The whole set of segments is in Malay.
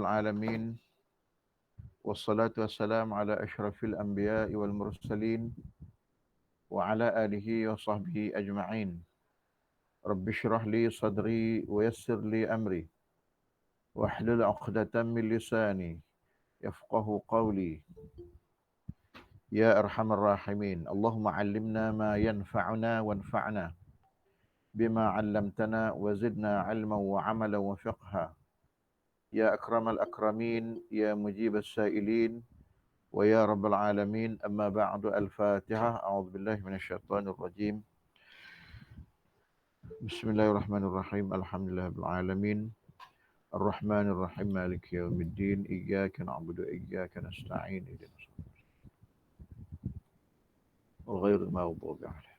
العالمين والصلاة والسلام على أشرف الأنبياء والمرسلين وعلى آله وصحبه أجمعين. رب اشرح لي صدري ويسر لي أمري واحلل عقدة من لساني يفقه قولي. يا أرحم الراحمين، اللهم علمنا ما ينفعنا وانفعنا بما علمتنا وزدنا علما وعملا وفقها. يا أكرم الأكرمين، يا مجيب السائلين، ويا رب العالمين. أما بعد، الفاتحة. أعوذ بالله من الشيطان الرجيم. بسم الله الرحمن الرحيم. الحمد لله رب العالمين، الرحمن الرحيم، مالك يوم الدين. إياك نعبد وإياك نستعين، اهدنا الصراط غير المغضوب عليهم.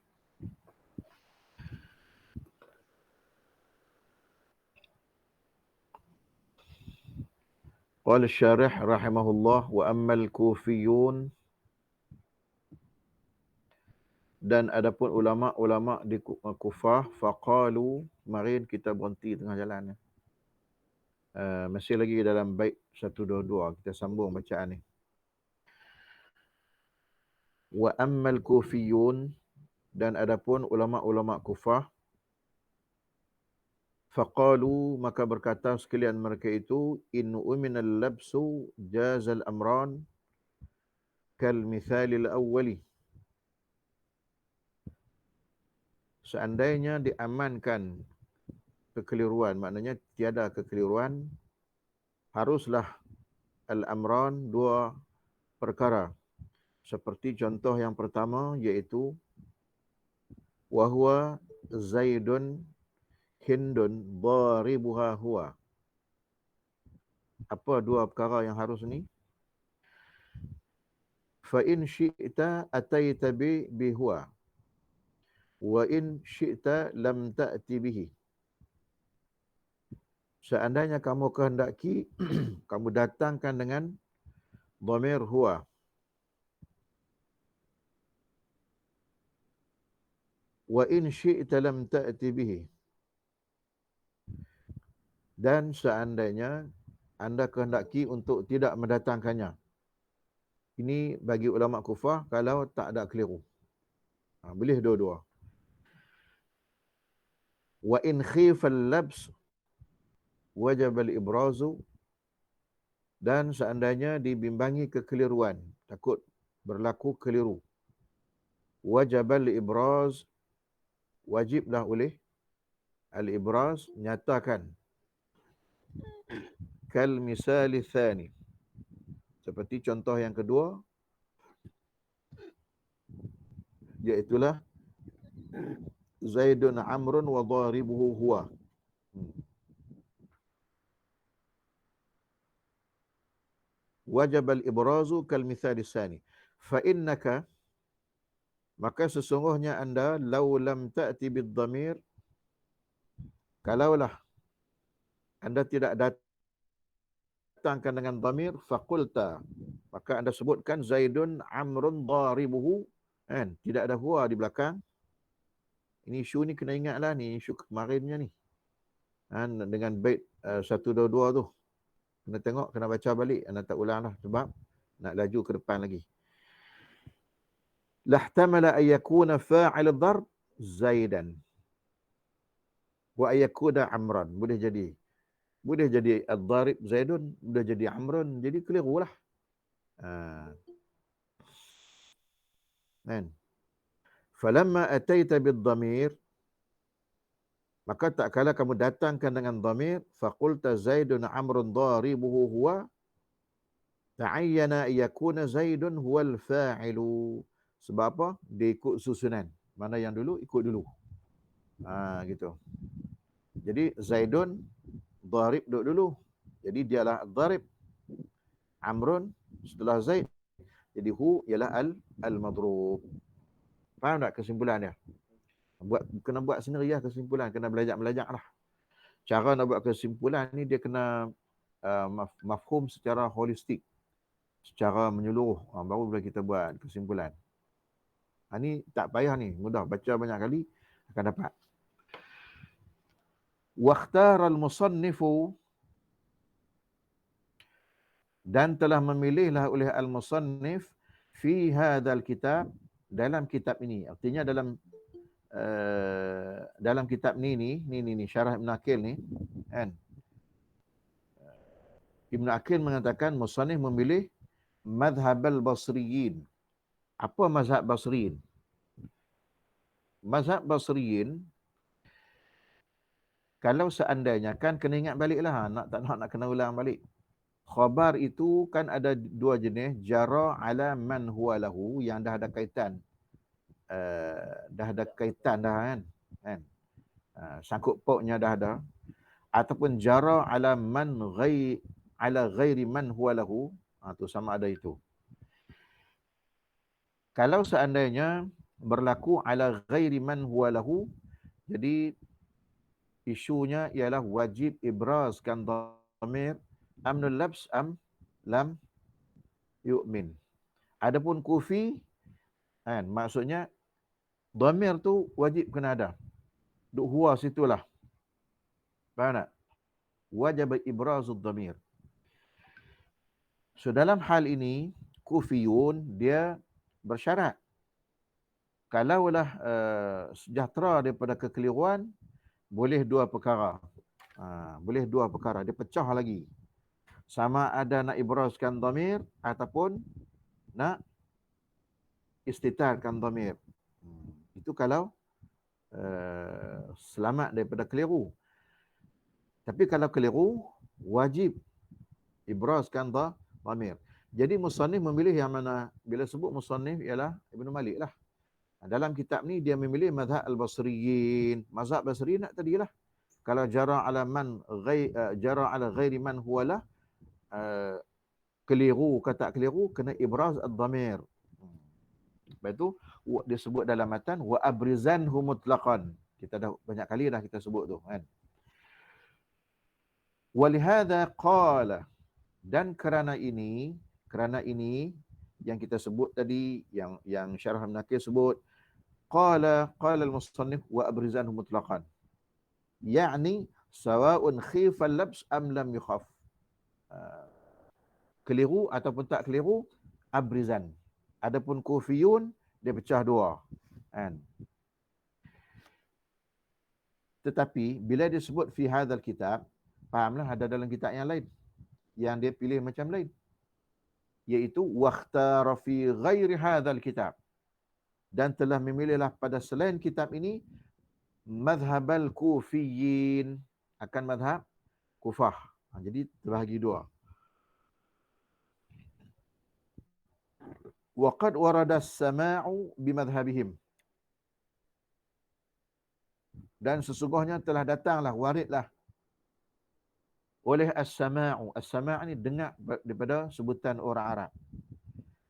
قال الشارح رحمه الله: وأما الكوفيون، dan adapun ulama-ulama di Kufah, faqalu, kemarin kita berhenti tengah jalan ya. Masih lagi dalam bait 122, kita sambung bacaan ni. Wa ammal kufiyun, dan adapun ulama-ulama Kufah, faqalu, maka berkata sekalian mereka itu, in uminal labsu jazal amran kal mithalil awwali. Seandainya diamankan kekeliruan, maknanya tiada kekeliruan, haruslah al-amran, dua perkara. Seperti contoh yang pertama, iaitu wahwa Zaidun Hindun daribuha huwa. Apa dua perkara yang harus ni? Fa in syi'ta ataita bi huwa wa in syi'ta lam ta'ti bihi. Seandainya kamu kehendaki, kamu datangkan dengan dhamir huwa. Wa in syi'ta lam ta'ti bihi. Dan seandainya anda kehendaki untuk tidak mendatangkannya. Ini bagi ulama Kufah kalau tak ada keliru. Boleh dua-dua. Wa in khifal labs wajib al-ibrazu, dan seandainya dibimbangi kekeliruan, takut berlaku keliru, wajib al-ibraz, wajiblah oleh al-ibraz, nyatakan, kal misali thani, seperti contoh yang kedua, iaitulah Zaidun Amrun wa dharibuhu huwa. Wajib al-ibrazu kal mithali tsani. Fa innaka, maka sesungguhnya anda, law lam ta'ti bid dhamir, kalaulah anda tidak datangkan dengan dhamir, faqulta, maka anda sebutkan Zaidun Amrun dharibuhu, kan? Tidak ada huwa di belakang. Ini isu ni kena ingatlah, ni isu kemarinnya ni. Dengan bait 122 tu. Kena tengok, kena baca balik. Anda tak ulang lah sebab nak laju ke depan lagi. Lahtamala ayyakuna fa'il dharb Zaidan wa ayyakuna Amran. Boleh jadi ad-dharib Zaidun, boleh jadi Amrun. Jadi keliru lah. Kan? Falamma ataita bid-dhamir, maka tak kala kamu datangkan dengan dhamir, faqulta Zaidun Amrun dharibuhu huwa, ta'ayyana yakuna Zaidun huwal fa'ilu. Sebab apa? Dia ikut susunan. Mana yang dulu, ikut dulu. Gitu. Jadi Zaidun dharib duduk dulu. Jadi dialah dharib. Amrun setelah Zaid. Jadi hu ialah al-madrub. Faham tak kesimpulan dia? Kena buat sendiri lah kesimpulan. Kena belajar lah. Cara nak buat kesimpulan ni, dia kena mafhum secara holistik. Secara menyeluruh. Baru boleh kita buat kesimpulan. Ni tak payah ni. Mudah. Baca banyak kali akan dapat. Wakhtar al-musannifu, Dan telah memilihlah oleh al-musannif fi hadzal kitab, dalam kitab ini. Artinya dalam kitab ni syarah Ibn Aqil ni kan. Ibn Aqil mengatakan musannif memilih mazhab al-basriyin. Apa mazhab basriyin? Mazhab basriyin, kalau seandainya kan kena ingat baliklah, tak nak kena ulang balik. Khabar itu kan ada dua jenis, jara ala man huwa lahu, yang dah ada kaitan. Dah ada kaitan dah kan. Sangkut pautnya dah ada. Ataupun jara ala man ala ghairi man huwa lahu, tu sama ada itu. Kalau seandainya berlaku ala ghairi man huwa lahu, jadi isunya ialah wajib ibrazkan dhamir amnul labs am lam yu'min. Adapun kufi kan, maksudnya dhamir tu wajib kena ada. Duk huwa situlah. Faham tak? Wajib ibrazud dhamir. So dalam hal ini kufiyun dia bersyarat, kalaulah sejahtera daripada kekeliruan, boleh dua perkara. Boleh dua perkara, dia pecah lagi. Sama ada nak ibrazkan dhamir ataupun nak istitarkan dhamir. Itu kalau selamat daripada keliru. Tapi kalau keliru, wajib ibrazkan dhamir. Jadi musannif memilih yang mana? Bila sebut musannif ialah Ibn Malik lah. Dalam kitab ni dia memilih mazhab al-basriyin. Mazhab basriyin nak tadilah. Kalau jara ala man jara ala ghairi man huwa lah, keliru ke tak keliru, kena ibraz ad-dhamir. Lepas tu dia sebut dalam matan wa abrizanhu mutlaqan. Kita dah banyak kali dah kita sebut tu kan. Walihada qala, dan kerana ini yang kita sebut tadi, yang syarah Ibn sebut, qala al-musannif wa abrizanhu mutlaqan, yakni sawa'un khifa al-labs am lam yukhaf. Keliru ataupun tak keliru, abrizan. Adapun kufiyun dia pecah dua kan. Tetapi bila dia sebut fi hadzal kitab, fahamlah ada dalam kitab yang lain yang dia pilih macam lain, iaitu wakhtara fi ghairi hadzal kitab, dan telah memilihlah pada selain kitab ini mazhabal kufiyin, akan mazhab Kufah. Jadi terbahagi dua. Waqad warada as-sama'u bimadhhabihim, dan sesungguhnya telah datanglah, waridlah oleh as-sama'u. As-sama' ni dengar daripada sebutan orang Arab.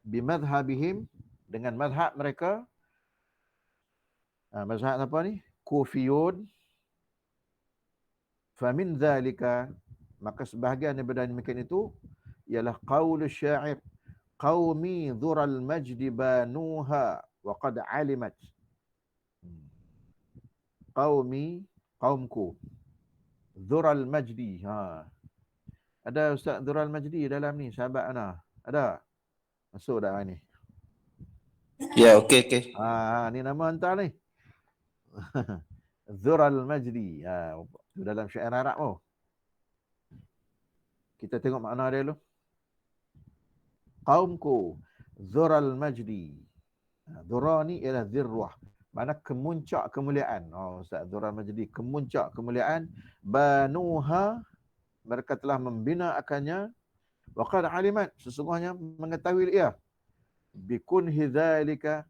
Bimadhhabihim, dengan mazhab mereka. Mazhab apa ni? Kufiyun. Famin dhalika, maka sebahagian daripada demikian itu ialah qaulus syair, qaumi dhural majdi banuha wa qad alimat. Qaumi, qaumku. Dhural majdi. Ada Ustaz Dhural Majdi dalam ni, sahabat ana. Ada? Masuk dah ni. Ya, okey. Ni nama hantar ni. Dhural Majdi. Itu dalam syair Arab tu. Kita tengok makna dia dulu. Qaumku Dhural Majdi. Dhura ni ialah zirwah, mana kemuncak kemuliaan. Ustaz Dhural Majdi, kemuncak kemuliaan. Banuha, mereka telah membina akannya. Wa qad alimat, sesungguhnya mengetahui ia. Bikun hidzalika,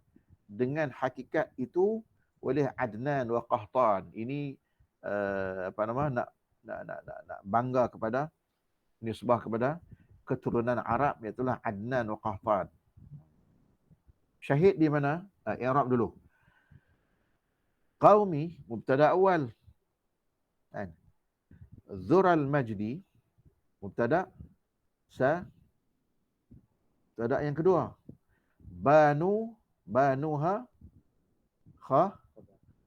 dengan hakikat itu, oleh Adnan wa Qahtan. Ini nak bangga kepada, nisbah kepada keturunan Arab, iaitu Adnan wa Qahtan. Syahid di mana? I'rab dulu. Qaumi mubtada awal. Dhural Majdi mubtada mubtada yang kedua. Banuha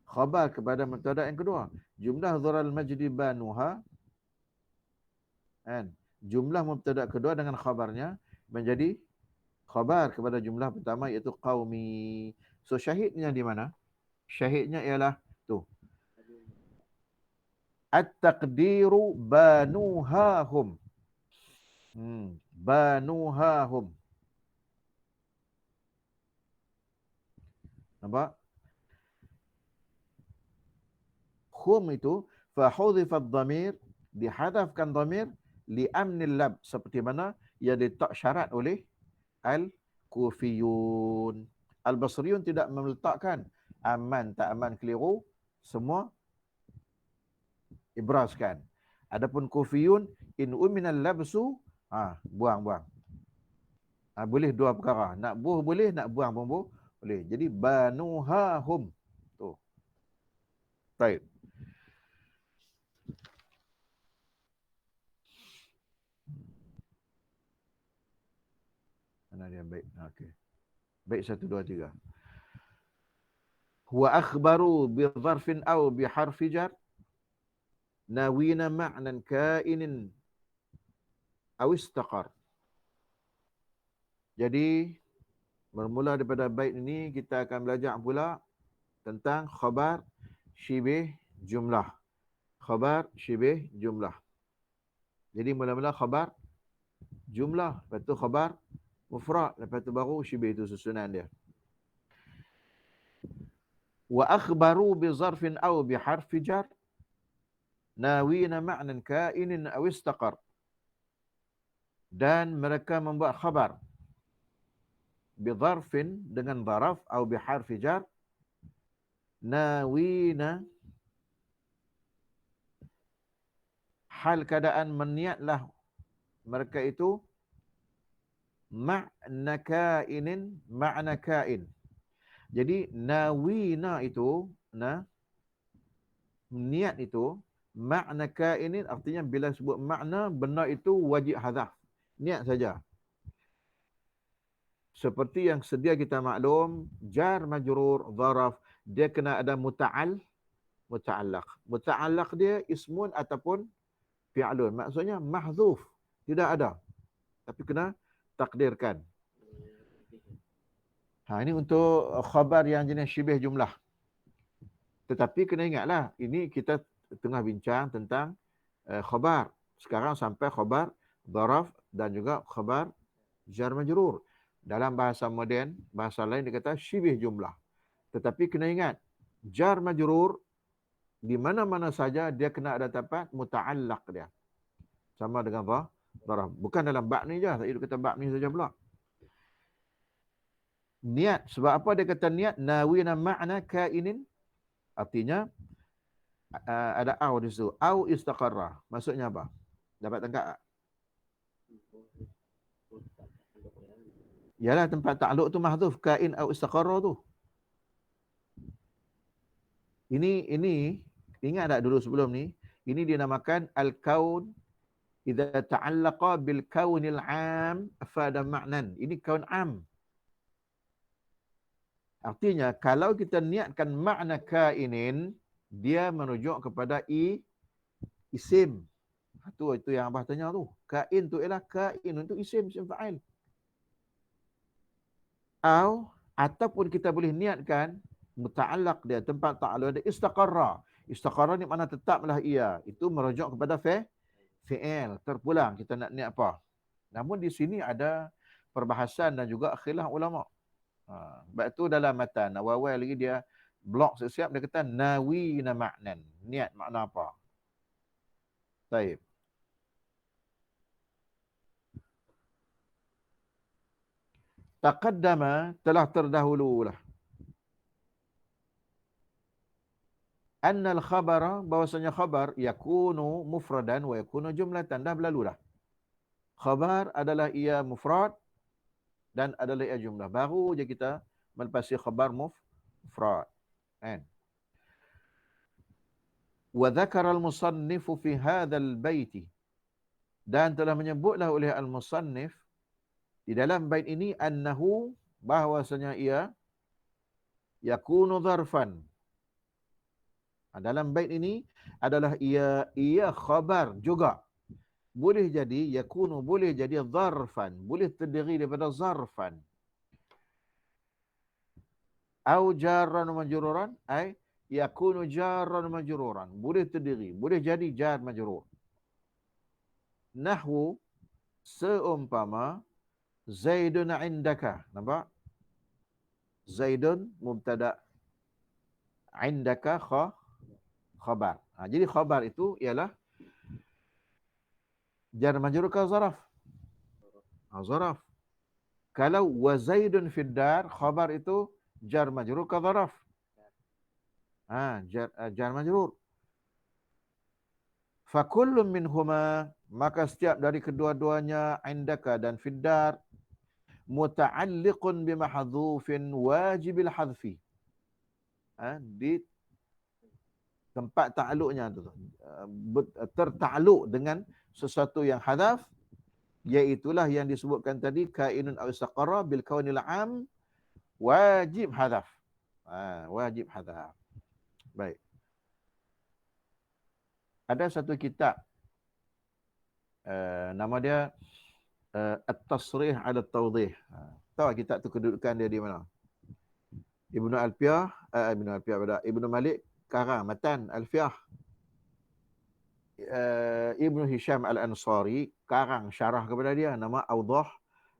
khabar kepada mubtada yang kedua. Jumlah Dhural Majdi banuha jumlah mubtada kedua dengan khabarnya menjadi khabar kepada jumlah pertama iaitu qaumi. So syahidnya di mana? Syahidnya ialah tu. At-taqdiru banuhahum. Banuhahum. Nampak? Hum itu fahudhifat dhamir, dihadafkan dhamir li'amnil lab, seperti mana yang diletak syarat oleh al-kufiyun. Al-basriyun tidak meletakkan aman, tak aman, keliru, semua ibrazkan. Adapun kufiyun, in uminal labsu, buang. Boleh dua perkara. Nak buh boleh, nak buang pun boleh. Jadi banuhahum. Tu. Baik. Mana dia? Baik. Okey. Baik, 1, 2, 3. Wa akhbaru bi dharfin aw bi harfi jar nawina ma'nan kainin aw istaqar. Jadi bermula daripada bait ini kita akan belajar pula tentang khabar syibih jumlah. Khabar syibih jumlah. Jadi mula-mula khabar jumlah, lepas tu khabar mufrad, lepas tu baru syibih, itu susunan dia. Wa akhbaru bi zarfin aw bi harfi jar nawina ma'nan kainin aw istaqar. Dan mereka membuat khabar bi zarfin dengan zaraf atau bi harfi jar nawina, hal keadaan meniatlah mereka itu ma'na kainin, ma'na kain. Jadi nawina itu, niat itu, ma'na kainin artinya bila sebut makna, benda itu wajib hadaf. Niat saja. Seperti yang sedia kita maklum, jar majrur zaraf dia kena ada muta'allaq. Muta'allaq dia ismun ataupun fi'lun. Maksudnya mahzuf, tidak ada. Tapi kena takdirkan. Ini untuk khabar yang jenis syibih jumlah. Tetapi kena ingatlah, ini kita tengah bincang tentang khabar. Sekarang sampai khabar zaraf dan juga khabar jar majrur. Dalam bahasa moden, bahasa lain dia kata syibih jumlah. Tetapi kena ingat, jar majrur di mana-mana saja dia kena ada tapat muta'allaq dia. Sama dengan zaraf. Bukan dalam bab ni je, saya kata bab ni saja pula. Niat, sebab apa dia kata niat? Nawina ma'na kainin, artinya ada au di situ. Au istaqarra. Maksudnya apa? Dapat tangkap tak? Yalah, tempat ta'alluq tu mahdhuf, kain au istaqarra tu. Ini ingat tak dulu sebelum ni? Ini dinamakan al-kaun idza ta'allaqa bil kaunil 'am afada ma'nan. Ini kaun 'am. Artinya kalau kita niatkan makna kainin, dia merujuk kepada isim. Itu yang abah tanya tu. Kain tu ialah kain untuk isim fa'il. Ataupun kita boleh niatkan muta'allaq dia, tempat ta'alluq ada istaqarra. Istaqarra ni makna tetaplah ia. Itu merujuk kepada fi'il, terpulang. Kita nak niat apa. Namun di sini ada perbahasan dan juga khilaf ulama. Sebab itu dalam matan Nawawi lagi dia blok siap dia kata nawina ma'nan. Niat makna apa. Baik. Taqaddama, telah terdahululah. Annal khabara, bahwasanya khabar yakunu mufradan wa yakunu jumlatan. Dah berlalu dah. Khabar adalah ia mufrad dan adalah ia jumlah. Baru je kita melepasi khabar mufrad. Kan? Wa dzakara al-musannifu fi hadzal baiti, dan telah menyebutlah oleh al-musannif di dalam bait ini annahu, bahwasanya ia yakunu dzarfan. Dalam bait ini adalah ia khabar juga. boleh jadi yakunu, boleh jadi zarfan, boleh terdiri daripada zarfan. Au jarran majruran, ay yakunu jarran majruran, boleh terdiri, boleh jadi jar majrur. Nahwu, seumpama Zaidun indaka. Nampak? Zaidun mubtada, indaka khabar. Jadi khabar itu ialah jar majrur ke zaraf? Zaraf. Kalau wa Zaidun fid dar, khabar itu jar majrur ke zaraf? Jar majrur. Fakullun minhuma, maka setiap dari kedua-duanya, indaka dan fiddar, muta'alliqun bimahdhufin wajibil hadfi. Di tempat ta'alluqnya tu, tertakluk dengan sesuatu yang hadaf, iaitulah yang disebutkan tadi, kainun aw istaqarra bil kaunil am, wajib hadaf. Wajib hadaf. Baik. Ada satu kitab, nama dia At-Tasrih ala Tawdih. Tahu kitab tu kedudukan dia di mana? Ibnu Malik karang matan Alfiyah. Ibnu Hisham Al-Ansari karang syarah kepada dia, nama Awdah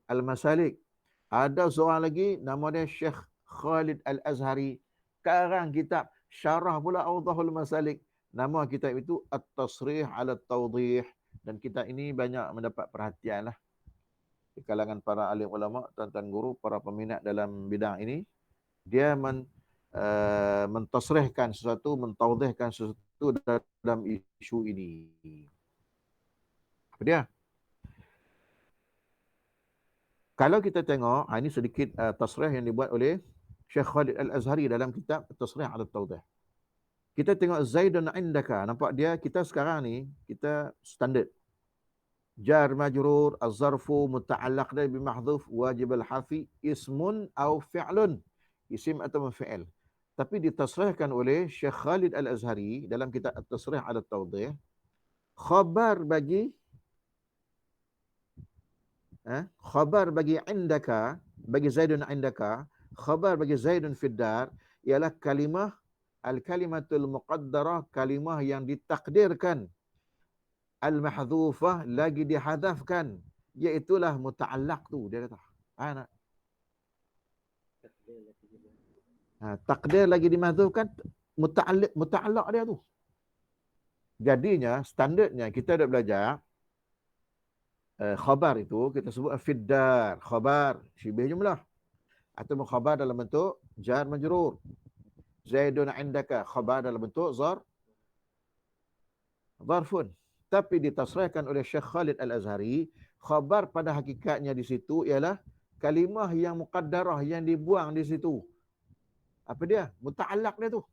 Al-Masalik. Ada seorang lagi nama dia Syekh Khalid Al-Azhari, karang kitab syarah pula Awdah Al-Masalik. Nama kitab itu At-Tasrih ala Tawdih, dan kitab ini banyak mendapat perhatian lah di kalangan para alim ulama, tuan-tuan guru, para peminat dalam bidang ini. Dia mentasrihkan sesuatu, mentawdihkan sesuatu dalam isu ini. Apa dia? Kalau kita tengok, ini sedikit tasrih yang dibuat oleh Syekh Khalid Al-Azhari dalam kitab Tasrih ala Tawdih. Kita tengok Zaidun indaka. Nampak dia, kita sekarang ni, kita standard. Jar majrur, az-zarfu muta'allaq bi mahdhuf, wajib al-hafi, ismun au fi'lun. Isim atau fi'il. Tapi ditasrihkan oleh Syekh Khalid Al-Azhari dalam kitab At-Tasrih ala Tawdih, khabar bagi indaka, bagi Zaidun indaka, khabar bagi Zaidun fiddar, ialah kalimah al-kalimatul muqaddarah, kalimah yang ditakdirkan, al-mahdhufah, lagi dihadafkan, iaitulah muta'allaq tu, dia kata. Takdir lagi dimahdhufkan, muta'allaq dia tu. Jadinya standardnya kita dah belajar khabar itu kita sebut fiddar, khabar syibih jumlah, atau khabar dalam bentuk jar majrur. Zaidun indaka, khabar dalam bentuk zarfun. Tapi ditasrihkan oleh Syekh Khalid Al-Azhari, khabar pada hakikatnya di situ ialah kalimah yang muqaddarah, yang dibuang di situ. Apa dia? Muta'allaq dia tu.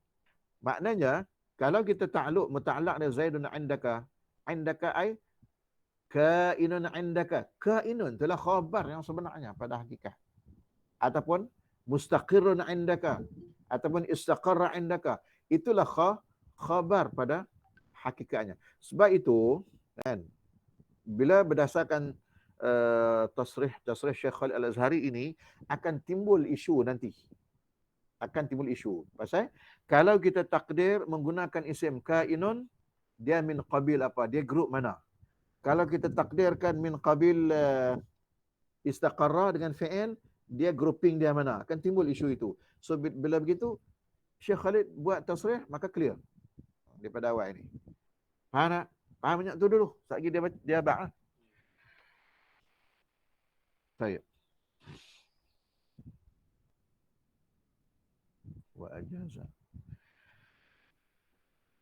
Maknanya, kalau kita ta'alluq, muta'allaq dia Zaidun indaka, indaka ay kainun indaka. Kainun itulah khabar yang sebenarnya pada hakikat. Ataupun mustaqirrun indaka, ataupun istaqarra indaka. Itulah khabar pada hakikatnya. Sebab itu, kan, bila berdasarkan tasrih Syekh Khalid Al-Azhari ini, akan timbul isu nanti. Pasal kalau kita takdir menggunakan isim kainun, dia min qabil apa? Dia grup mana? Kalau kita takdirkan min qabil istaqarra dengan fi'il, dia grouping dia mana? Akan timbul isu itu. So bila begitu, Syekh Khalid buat tasrih, maka clear daripada awal ini. Faham tak? Faham banyak tu dulu. Sekejap lagi dia bak lah. Baik.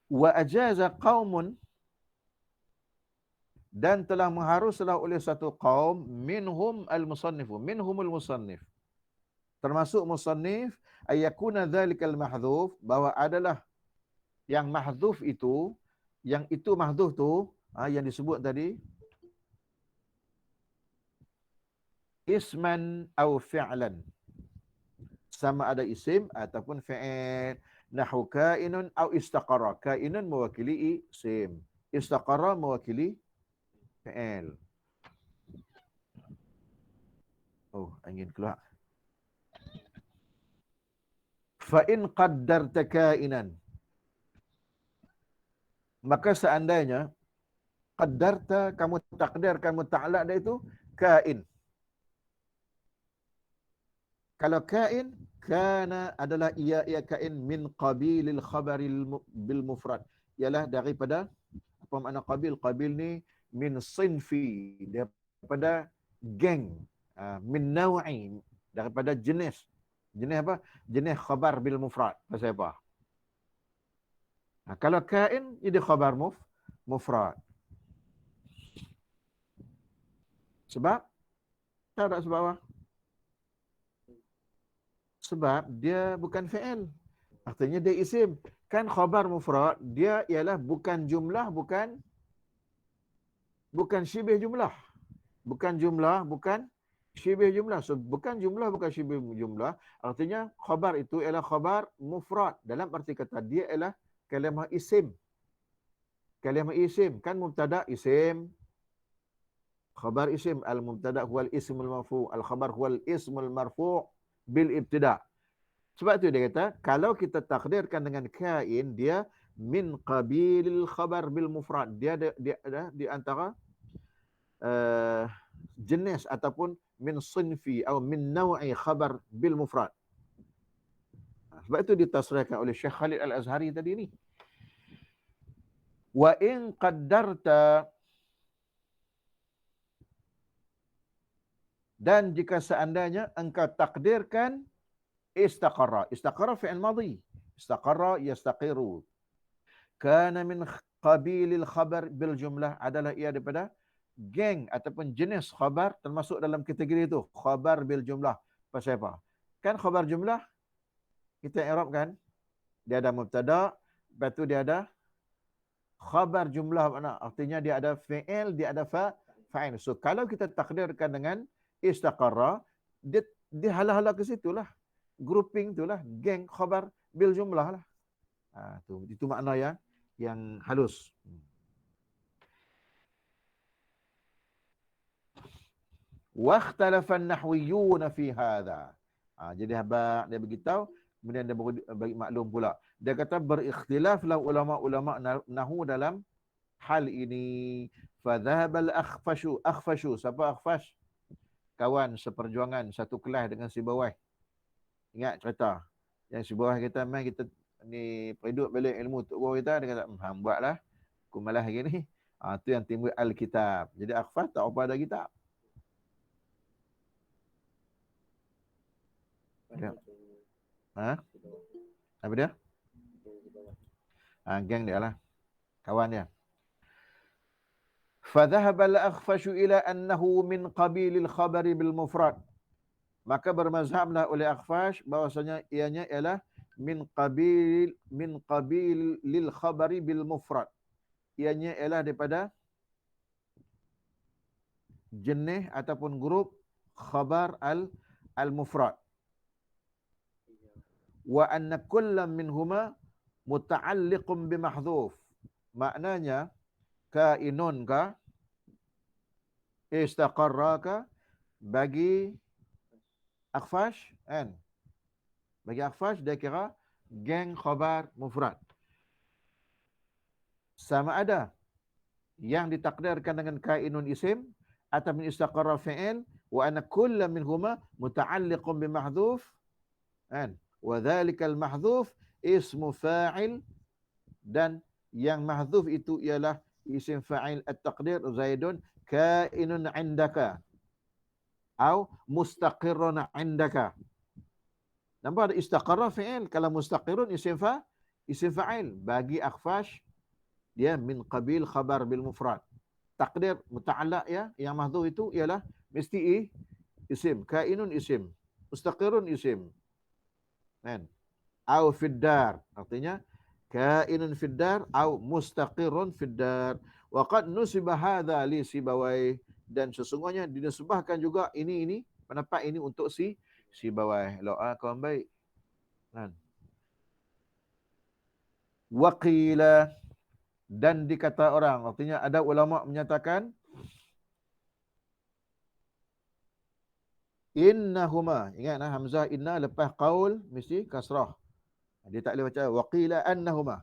Wa ajaza qaumun, dan telah mengharuslah oleh satu kaum, minhumul musannif, termasuk musannif, ayakuna dzalikal mahdhuf, bahwa adalah yang mahdhuf itu, yang itu mahdhuf tu, yang disebut tadi, isman au fi'lan, sama ada isim ataupun fi'il. Nahu kainun au istaqarra. Kainun mewakili isim, istaqarra mewakili fi'il. Oh, angin keluar. Fa in qaddarta ka'inan, maka seandainya qaddarta, kamu takdirkan muta'alaq dia itu kain. Kalau kain, kana adalah ia kain min qabilil khabaril bil mufrad. Ialah daripada, apa makna qabil? Qabil ni min sinfi, daripada geng, min naw'i, daripada jenis. Jenis apa? Jenis khabar bil mufrad. Pasal apa? Kalau kain, jadi khabar mufrad. Sebab? Tahu tak sebab apa? Sebab dia bukan fi'il. Artinya dia isim. Kan khabar mufrad, dia ialah bukan jumlah, bukan syibih jumlah. Bukan jumlah, bukan syibih jumlah. So, bukan jumlah, bukan syibih jumlah. Artinya khabar itu ialah khabar mufrad. Dalam arti kata, dia ialah kalimah isim. Kalimah isim. Kan mubtada isim. Khabar isim. Al-mubtada huwal ismul marfu'. Al-khabar huwal ismul marfu' bil ibtida'. Sebab itu dia kata, kalau kita takdirkan dengan kain, dia min qabilil khabar bil mufrad. Dia di antara jenis ataupun min sinfi atau min naw'i khabar bil mufrad. Sebab itu ditasrihkan oleh Syekh Khalid Al-Azhari tadi ni. Wa in qaddarta, dan jika seandainya engkau takdirkan istaqarra. Istaqarra fi'il madhi. Istaqarra yastaqiru. Kana min qabilil khabar bil jumlah, adalah ia daripada geng ataupun jenis khabar, termasuk dalam kategori itu khabar bil jumlah. Pasal apa? Kan khabar jumlah kita i'rab kan, dia ada mubtada, lepas tu dia ada khabar jumlah, makna artinya dia ada fi'il, dia ada fa'il. So kalau kita takdirkan dengan istaqarra, dia hala-hala ke situlah, grouping itulah, geng khabar bil jumlah lah. Itu makna yang halus. Wakhtalafa an-nahwiyyun fi hadha. Jadi habaq dia beritahu, kemudian dia bagi maklum pula. Dia kata berikhtilaflah ulama-ulama nahwu dalam hal ini. Fadhahaba al-akhfashu. Akhfashu, siapa akhfash? Kawan seperjuangan satu kelas dengan si bawah. Ingat cerita yang si bawah kita, mai kita ni periduk balik ilmu tok bawah kita, dia kata hang buatlah, aku malas hari ni. Tu yang timbul al-kitab. Jadi akhfash tak apa ada kitab. Ya. Apa dia? Geng dia lah. Kawan dia. فذهب الأخفش إلى أنه من قبيل الخبر بالمفرد. Maka bermazhablah oleh Akhfash bahwasanya ianya ialah min qabil lil khabari bil mufrad. Ianya ialah daripada jenis ataupun grup khabar al mufrad. Wa anna kullam minhuma muta'alliqun bi mahdhuf. Maknanya kainun ka, istaqarra ka, bagi Akhfash kan, bagi Akhfash dia kira geng khabar mufrad. Sama ada yang ditakdirkan dengan kainun isim atau min istaqarra fi'il, wa anna kullam minhuma muta'alliqun bi mahdhuf kan, wa dhalikal mahdhuf ismu fa'il, dan yang mahdhuf itu ialah isim fa'il. At-taqdir Zaidun kainun 'indaka atau mustaqirrun 'indaka. Nampak ada istaqarra fi'il, kalau mustaqirrun isim fa'il. Bagi Akhfash dia min qabil khabar bil mufrad. Takdir muta'allaq ya, yang mahdhuf itu ialah mesti isim, kainun isim, mustaqirrun isim. Kan? Au fid dar, artinya kainun fid dar au mustaqirrun fid dar. Wa qad nusiba hadza li Sibawai, dan sesungguhnya dinisbahkan juga ini pendapat ini untuk si Bawai. Kawan baik. Kan? Waqila, dan dikata orang, artinya ada ulama menyatakan Innahuma. Ingat hamzah inna lepas qaul mesti kasrah. Dia tak boleh baca waqila annahuma.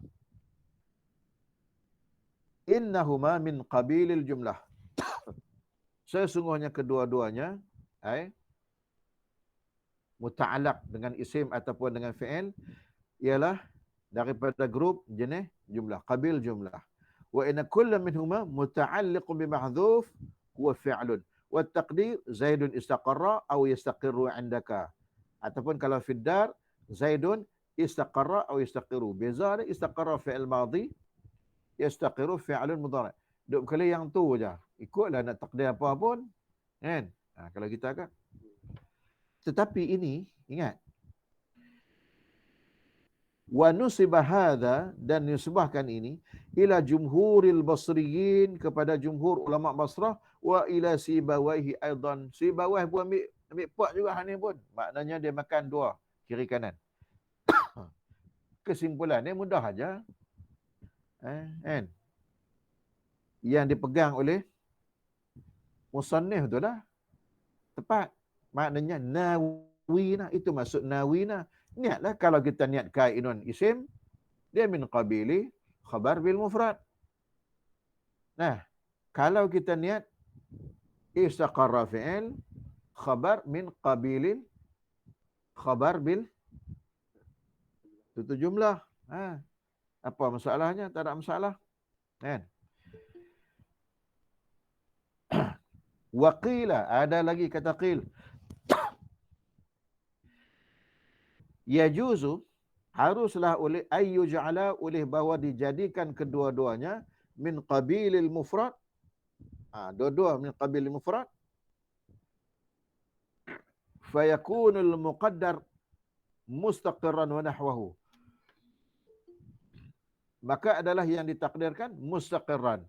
Innahuma min qabilil jumlah. Sesungguhnya kedua-duanya muta'alaq dengan isim ataupun dengan fi'il ialah daripada grup jenis jumlah, qabil jumlah. Wa inna kulla minhuma muta'alliqun bi mahdhuf huwa fi'lun. Wa taqdir Zaidun istaqarra aw yastaqirru 'indaka. Ataupun kalau fid dar Zaidun istaqarra aw yastaqiru. Beza dia istaqarra fi'il madhi, yastaqiru fi'lun mudhari'. Duk kali yang tu je. Ikutlah nak takdir apa pun. Kan? Kalau kita kan. Tetapi ini, ingat. Wa nusiba hadha, dan nisbahkan ini ila jumhuril basriyin, kepada jumhur ulama Basrah, wa ila Sibawaihi aidan. Sibawaihi pun ambil pak juga ni pun. Maknanya dia makan dua kiri kanan. Kesimpulannya mudah aja. Kan? Yang dipegang oleh musannif tu lah tepat. Maknanya nawina, itu maksud nawina. Niatlah kalau kita niat kainun isim, dia min qabili khabar bil mufrad. Nah, kalau kita niat istaqarra fi'il khabar min qabilin khabar bil itu jumlah. Apa masalahnya? Tak ada masalah. Kan? Waqila, ada lagi kata qil. Yajuzu, haruslah oleh ayyuj'ala, oleh bahawa dijadikan kedua-duanya min qabilil mufrad. Dua-dua min qabilil mufrad. Fayakunul muqaddar mustaqirran wa nahwahu. Maka adalah yang ditakdirkan mustaqirran.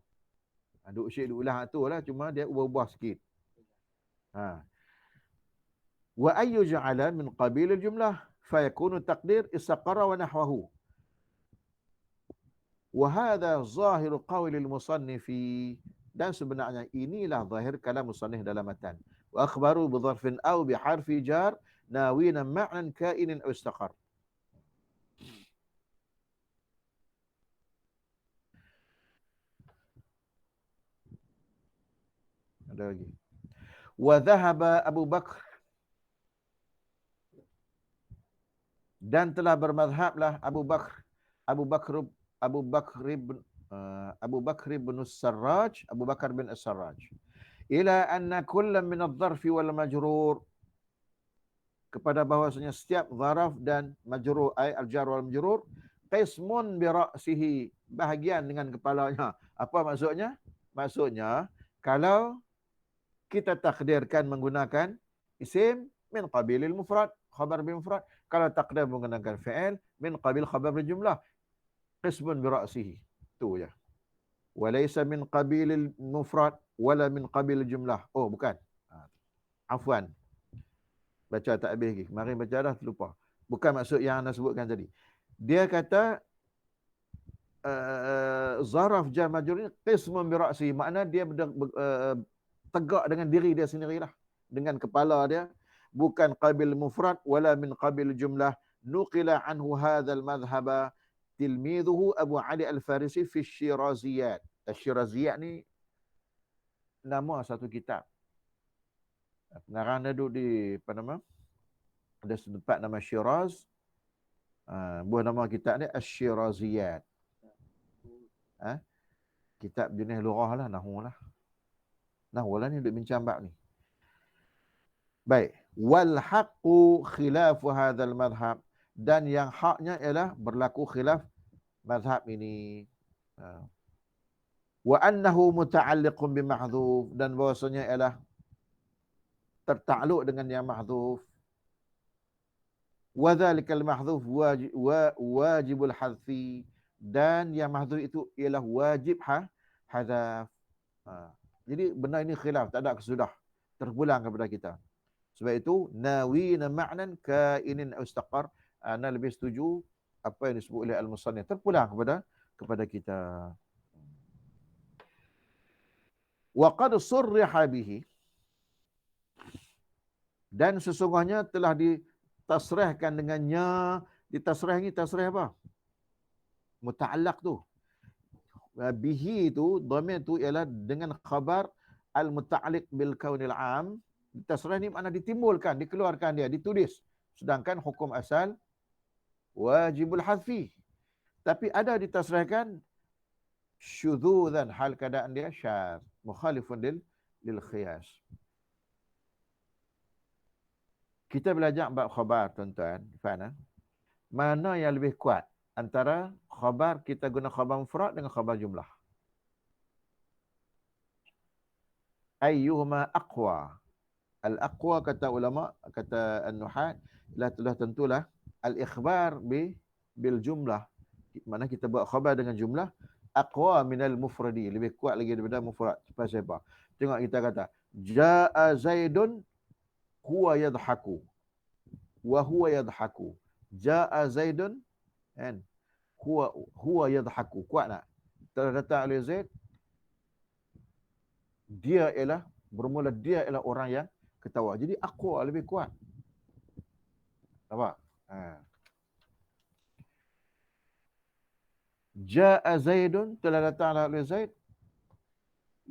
Duk syik ulah tu lah, cuma dia ubah-ubah sikit. Wa ayyuj'ala min qabilil jumlah fayakunu taqdir istaqarra wa nahwahu. Wa hadha zahiru qawlil musannifi, dan sebenarnya inilah zahir kalam musannif dalam matan. Wa akhbaru bi dharfin aw bi harfi jar nawina ma'nan kainin aw istaqar. Ada lagi. Wa dhahaba Abu Bakr, dan telah bermadhablah Abu Bakr bin As-Sarraj, Abu Bakar bin As-Sarraj, ila anna kullam min adh-dharfi wal majrur, kepada bahwasanya setiap zaraf dan majrur, al-jar wal majrur, qismun bi ra'sihi, bahagian dengan kepalanya. Apa maksudnya? Maksudnya kalau kita takdirkan menggunakan isim min qabilil mufrad, khabar bil mufrad. Kalau takdir menggunakan fi'il min qabil khabar bil jumlah, qismun bi ra'sihi. Tu je. Walaysa min qabilil mufrad wala min qabil jumlah. Oh, bukan. Afwan. Baca tak habis lagi. Mari baca dah, terlupa. Bukan maksud yang anda sebutkan tadi. Dia kata zaraf jar majrur ni qismun bi ra'sihi, makna dia tegak dengan diri dia sendirilah, dengan kepala dia, bukan qabil mufrad wala min qabil jumlah. Nuqila anhu hadzal madhhaba tilmidhuhu Abu Ali Al-Farisi fi Syiraziyat. Syiraziyat ni nama satu kitab. Pengarang dia duduk di apa nama? Ada tempat nama Syiraz. Buah nama kitab ni Asy-Syiraziyat. Kitab jenis lughah lah, nahwu lah. Nahwu lah ni duk bincang bab ni. Baik, wal haqqu khilafu hadzal madhhab, dan yang haknya ialah berlaku khilaf mazhab ini. Wa annahu muta'alliqun bi mahdhuf, dan bahwasanya ialah tertakluk dengan yang mahdhuf. Wa dzalikal mahdhuf wajibul hadfi, dan yang mahdhuf itu ialah wajib hadzaf. Jadi benda ini khilaf, tak ada kesudah, terpulang kepada kita. Sebab itu nawina ma'nan kainin aw istaqar, ana lebih setuju apa yang disebut oleh al-musannif, terpulang kepada kita. Wa qad surriha bihi, Dan sesungguhnya telah ditasrihkan dengannya. Ditasrih ni tasrih apa? Muta'allaq tu. Bihi tu, dhamir tu ialah dengan khabar al-muta'alliq bil kaunil am. Tasrih ni makna ditimbulkan, dikeluarkan dia, ditulis. Sedangkan hukum asal wajibul hadfi. Tapi ada ditasrihkan syudzuzan, hal keadaan dia syadz, mukhalifun lil khiyas. Kita belajar bab khabar, tuan-tuan, Fana. Mana yang lebih kuat antara khabar, kita guna khabar mufrad dengan khabar jumlah? Ayyuhuma aqwa? Al-aqwa kata ulama, kata an-nuhat, telah tentulah al-ikhbar bil jumlah. Mana kita buat khabar dengan jumlah, aqwa minal mufradi, lebih kuat lagi daripada mufrad. Pasal apa? Tengok kita kata jaa Zaidun huwa yadhaku wa huwa yadhaku. Jaa Zaidun kan, huwa yadhaku. Kuat tak? Telah datang oleh Zaid, dia ialah bermula, dia ialah orang yang ketawa. Jadi aqwa lebih kuat. Nampak? Jaa Zaidun, telah datang oleh Zaid,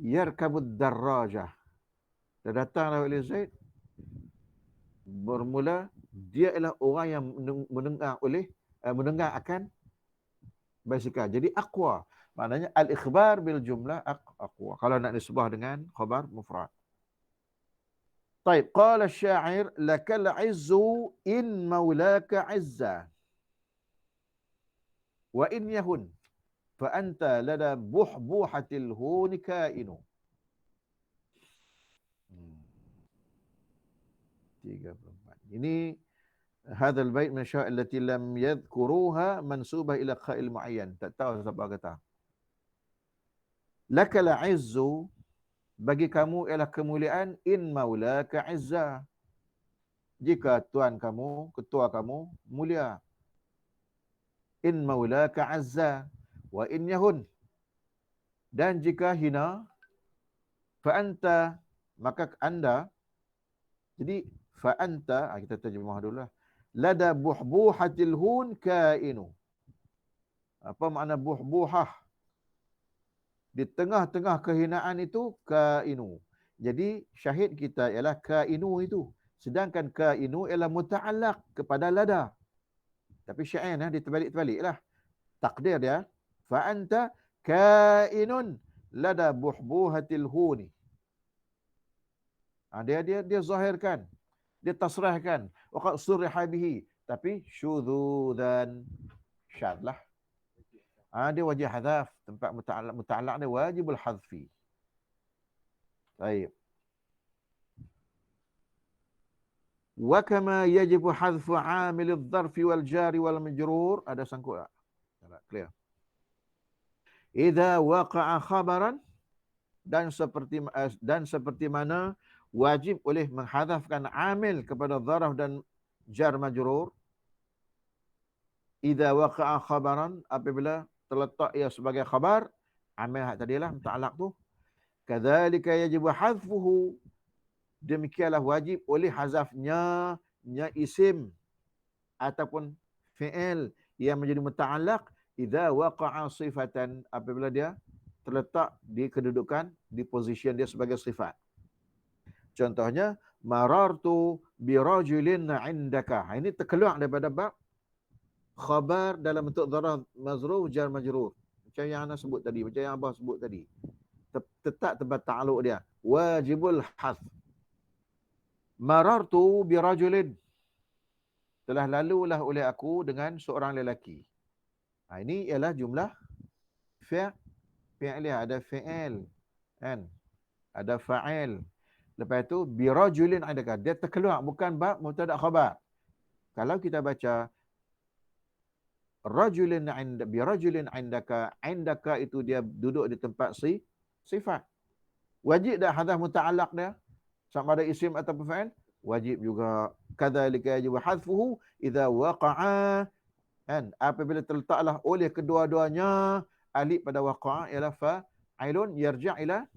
yarkabud darrajah. Telah datang oleh Zaid, bermula dia ialah orang yang mendengar akan basikal. Jadi aqwa. Maknanya al-ikhbar bil jumlah aqwa. Kalau nak disebut dengan khabar mufrad. Baik, qala asy-sya'ir lakal 'izzu in maulaka 'izza wa in yahun fa anta lada buhbuhatil hun kainu. 34. Ini hadzal bait min asy-sya'ir allati lam yadhkuruha mansubah ila qa'il muayyan. Tak tahu siapa kata. Lakal 'izzu, bagi kamu ialah kemuliaan, in maulaka 'izza, jika tuan kamu, ketua kamu mulia. In maulaka 'azza wa in yahun, dan jika hina, fa anta, maka anda. Jadi fa anta, kita terjemah dulu lah. Lada buhbuhatil hun kainu. Apa makna buhbuhah? Di tengah-tengah kehinaan itu kainu. Jadi syahid kita ialah kainu itu. Sedangkan kainu ialah muta'allaq kepada lada. Tapi syair dia terbalik-terbalik lah. Takdir dia. Fa anta kainun lada buhbuhatil huni. Dia zahirkan. Dia tasrahkan. Waqad surriha bihi. Tapi syudzudan, syadz lah. Dia wajib hadaf. Tempat muta'allaq dia wajibul hadfi. Baik. Wa kama yajibu hadfu 'amil adh-dharfi wal jari wal majrur. Ada sangkut tak? Tak clear. Idza waqa'a khabaran, dan seperti mana wajib oleh menghadafkan amil kepada dharaf dan jar majrur. Idza waqa'a khabaran, apabila terletak ia sebagai khabar, amil tadilah muta'allaq tu. Kadzalika yajibu hadfuhu, demikianlah wajib oleh hazafnya isim ataupun fi'il yang menjadi muta'allaq idza waqa'a sifatan, apabila dia terletak di kedudukan, di position dia sebagai sifat. Contohnya marartu bi rajulin 'indaka. Ini terkeluar daripada bab khabar dalam bentuk dharaf mazruf jar majrur. Macam yang ana sebut tadi, macam yang abah sebut tadi. Tetap tempat ta'alluq dia. Wajibul hadf. Marartu bi rajulin, telah lalulah oleh aku dengan seorang lelaki. Ini ialah jumlah fi'il, ada fi'il kan, ada fa'il. Lepas itu bi rajulin 'indaka, dia terkeluar, bukan bab mubtada khabar. Kalau kita baca rajulin 'inda bi rajulin 'indaka, 'indaka itu dia duduk di tempat sifat. Wajib dah hadaf muta'allaq dia sama ada isim atau fa'il? Wajib juga. Kadzalika yajibu hadfuhu idza waqa'a, kan, apabila terletaklah oleh kedua-duanya alif pada waqa'a ialah fa'ilun yarji' ila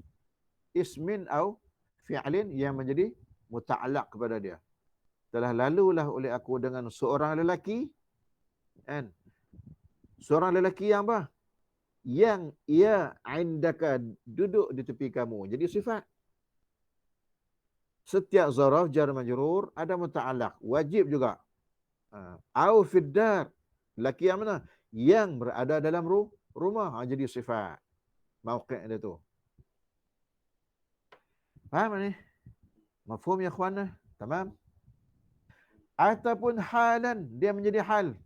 ismin au fi'lin yang menjadi muta'allaq kepada dia. telah lalulah oleh aku dengan seorang lelaki, kan? Seorang lelaki yang apa? Yang ia indaka, duduk di tepi kamu. Jadi sifat. Setiap zaraf jar majrur ada muta'allaq, wajib juga. Au fiddar, lelaki yang mana? Yang berada dalam rumah. Jadi sifat. Mauqi' dia tu. Faham ni? Mafhum ya ikhwan? Tamam? Ataupun halan, dia menjadi hal.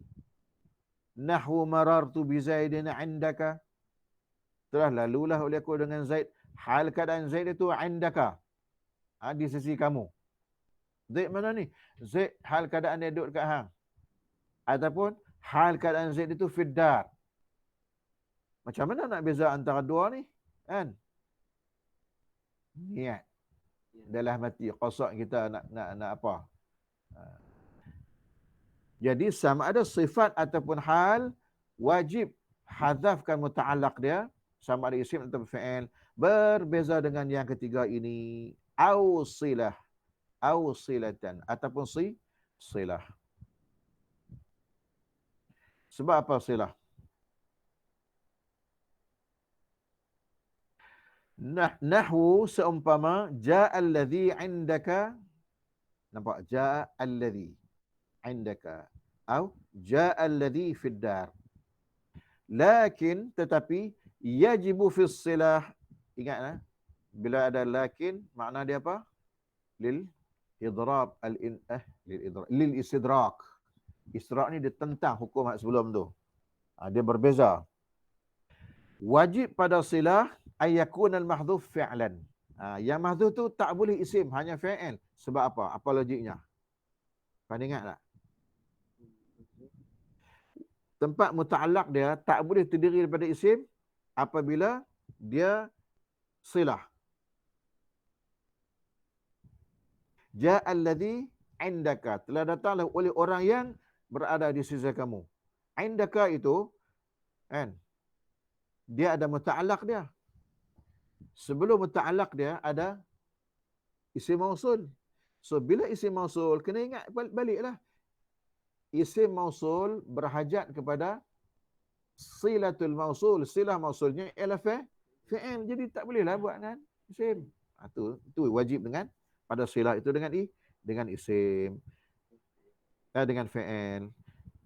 Nahwu marartu bi Zaidin indaka. Telah lalulah oleh aku dengan Zaid. Hal keadaan Zaid itu indaka. Di sisi kamu. Zaid mana ni? Zaid hal keadaan dia duduk dekat hang. Ataupun hal keadaan Zaid itu fiddar. Macam mana nak beza antara dua ni? Kan? Niat. Dalam hati qasak kita nak apa? Jadi sama ada sifat ataupun hal, wajib hadafkan muta'allaq dia, sama ada isim atau fi'il. Berbeza dengan yang ketiga ini, au silah, au silatan, ataupun silah. Sebab apa silah? Nahwu seumpama ja'a alladhi indaka, nampak? Ja'a alladhi indaka, au ja'a alladhi fid dar. Lakin, tetapi, yajibu fi silah. Ingatlah, bila ada lakin, makna dia apa? Lil idrab lil istidrak. Istidrak ni dia tentang hukum sebelum tu. Dia berbeza. Wajib pada silah ayyakun al-mahdhuf fi'lan. Yang mahdhuf tu tak boleh isim, hanya fi'il. Sebab apa? Apa logiknya? Kau ingat tak? Tempat muta'allaq dia tak boleh terdiri daripada isim apabila dia silah. Ja'a alladhi indaka, telah datanglah oleh orang yang berada di sisi kamu. Indaka itu, kan, dia ada muta'allaq dia. Sebelum muta'allaq dia ada isim mausul. So bila isim mausul, kena ingat baliklah. Isim mausul berhajat kepada silatul mausul. Silah mausulnya ialah fi'il. Jadi tak bolehlah buat dengan isim. Itu wajib dengan pada silah itu dengan isim. Dengan fi'il.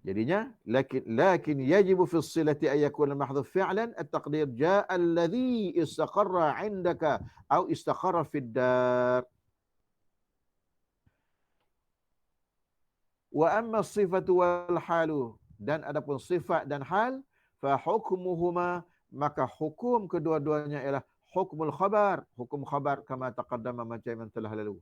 Jadinya lakin yajibu fi silati ay yakuna al-mahdhuf fi'lan at-taqdir jaa alladhi istaqarra 'indaka aw istaqarra fid dar. Wa amma as-sifatu wal halu, dan adapun sifat dan hal, fa hukmuhuma, maka hukum kedua-duanya ialah hukmul khabar, hukum khabar kama taqaddama, macam yang telah lalu.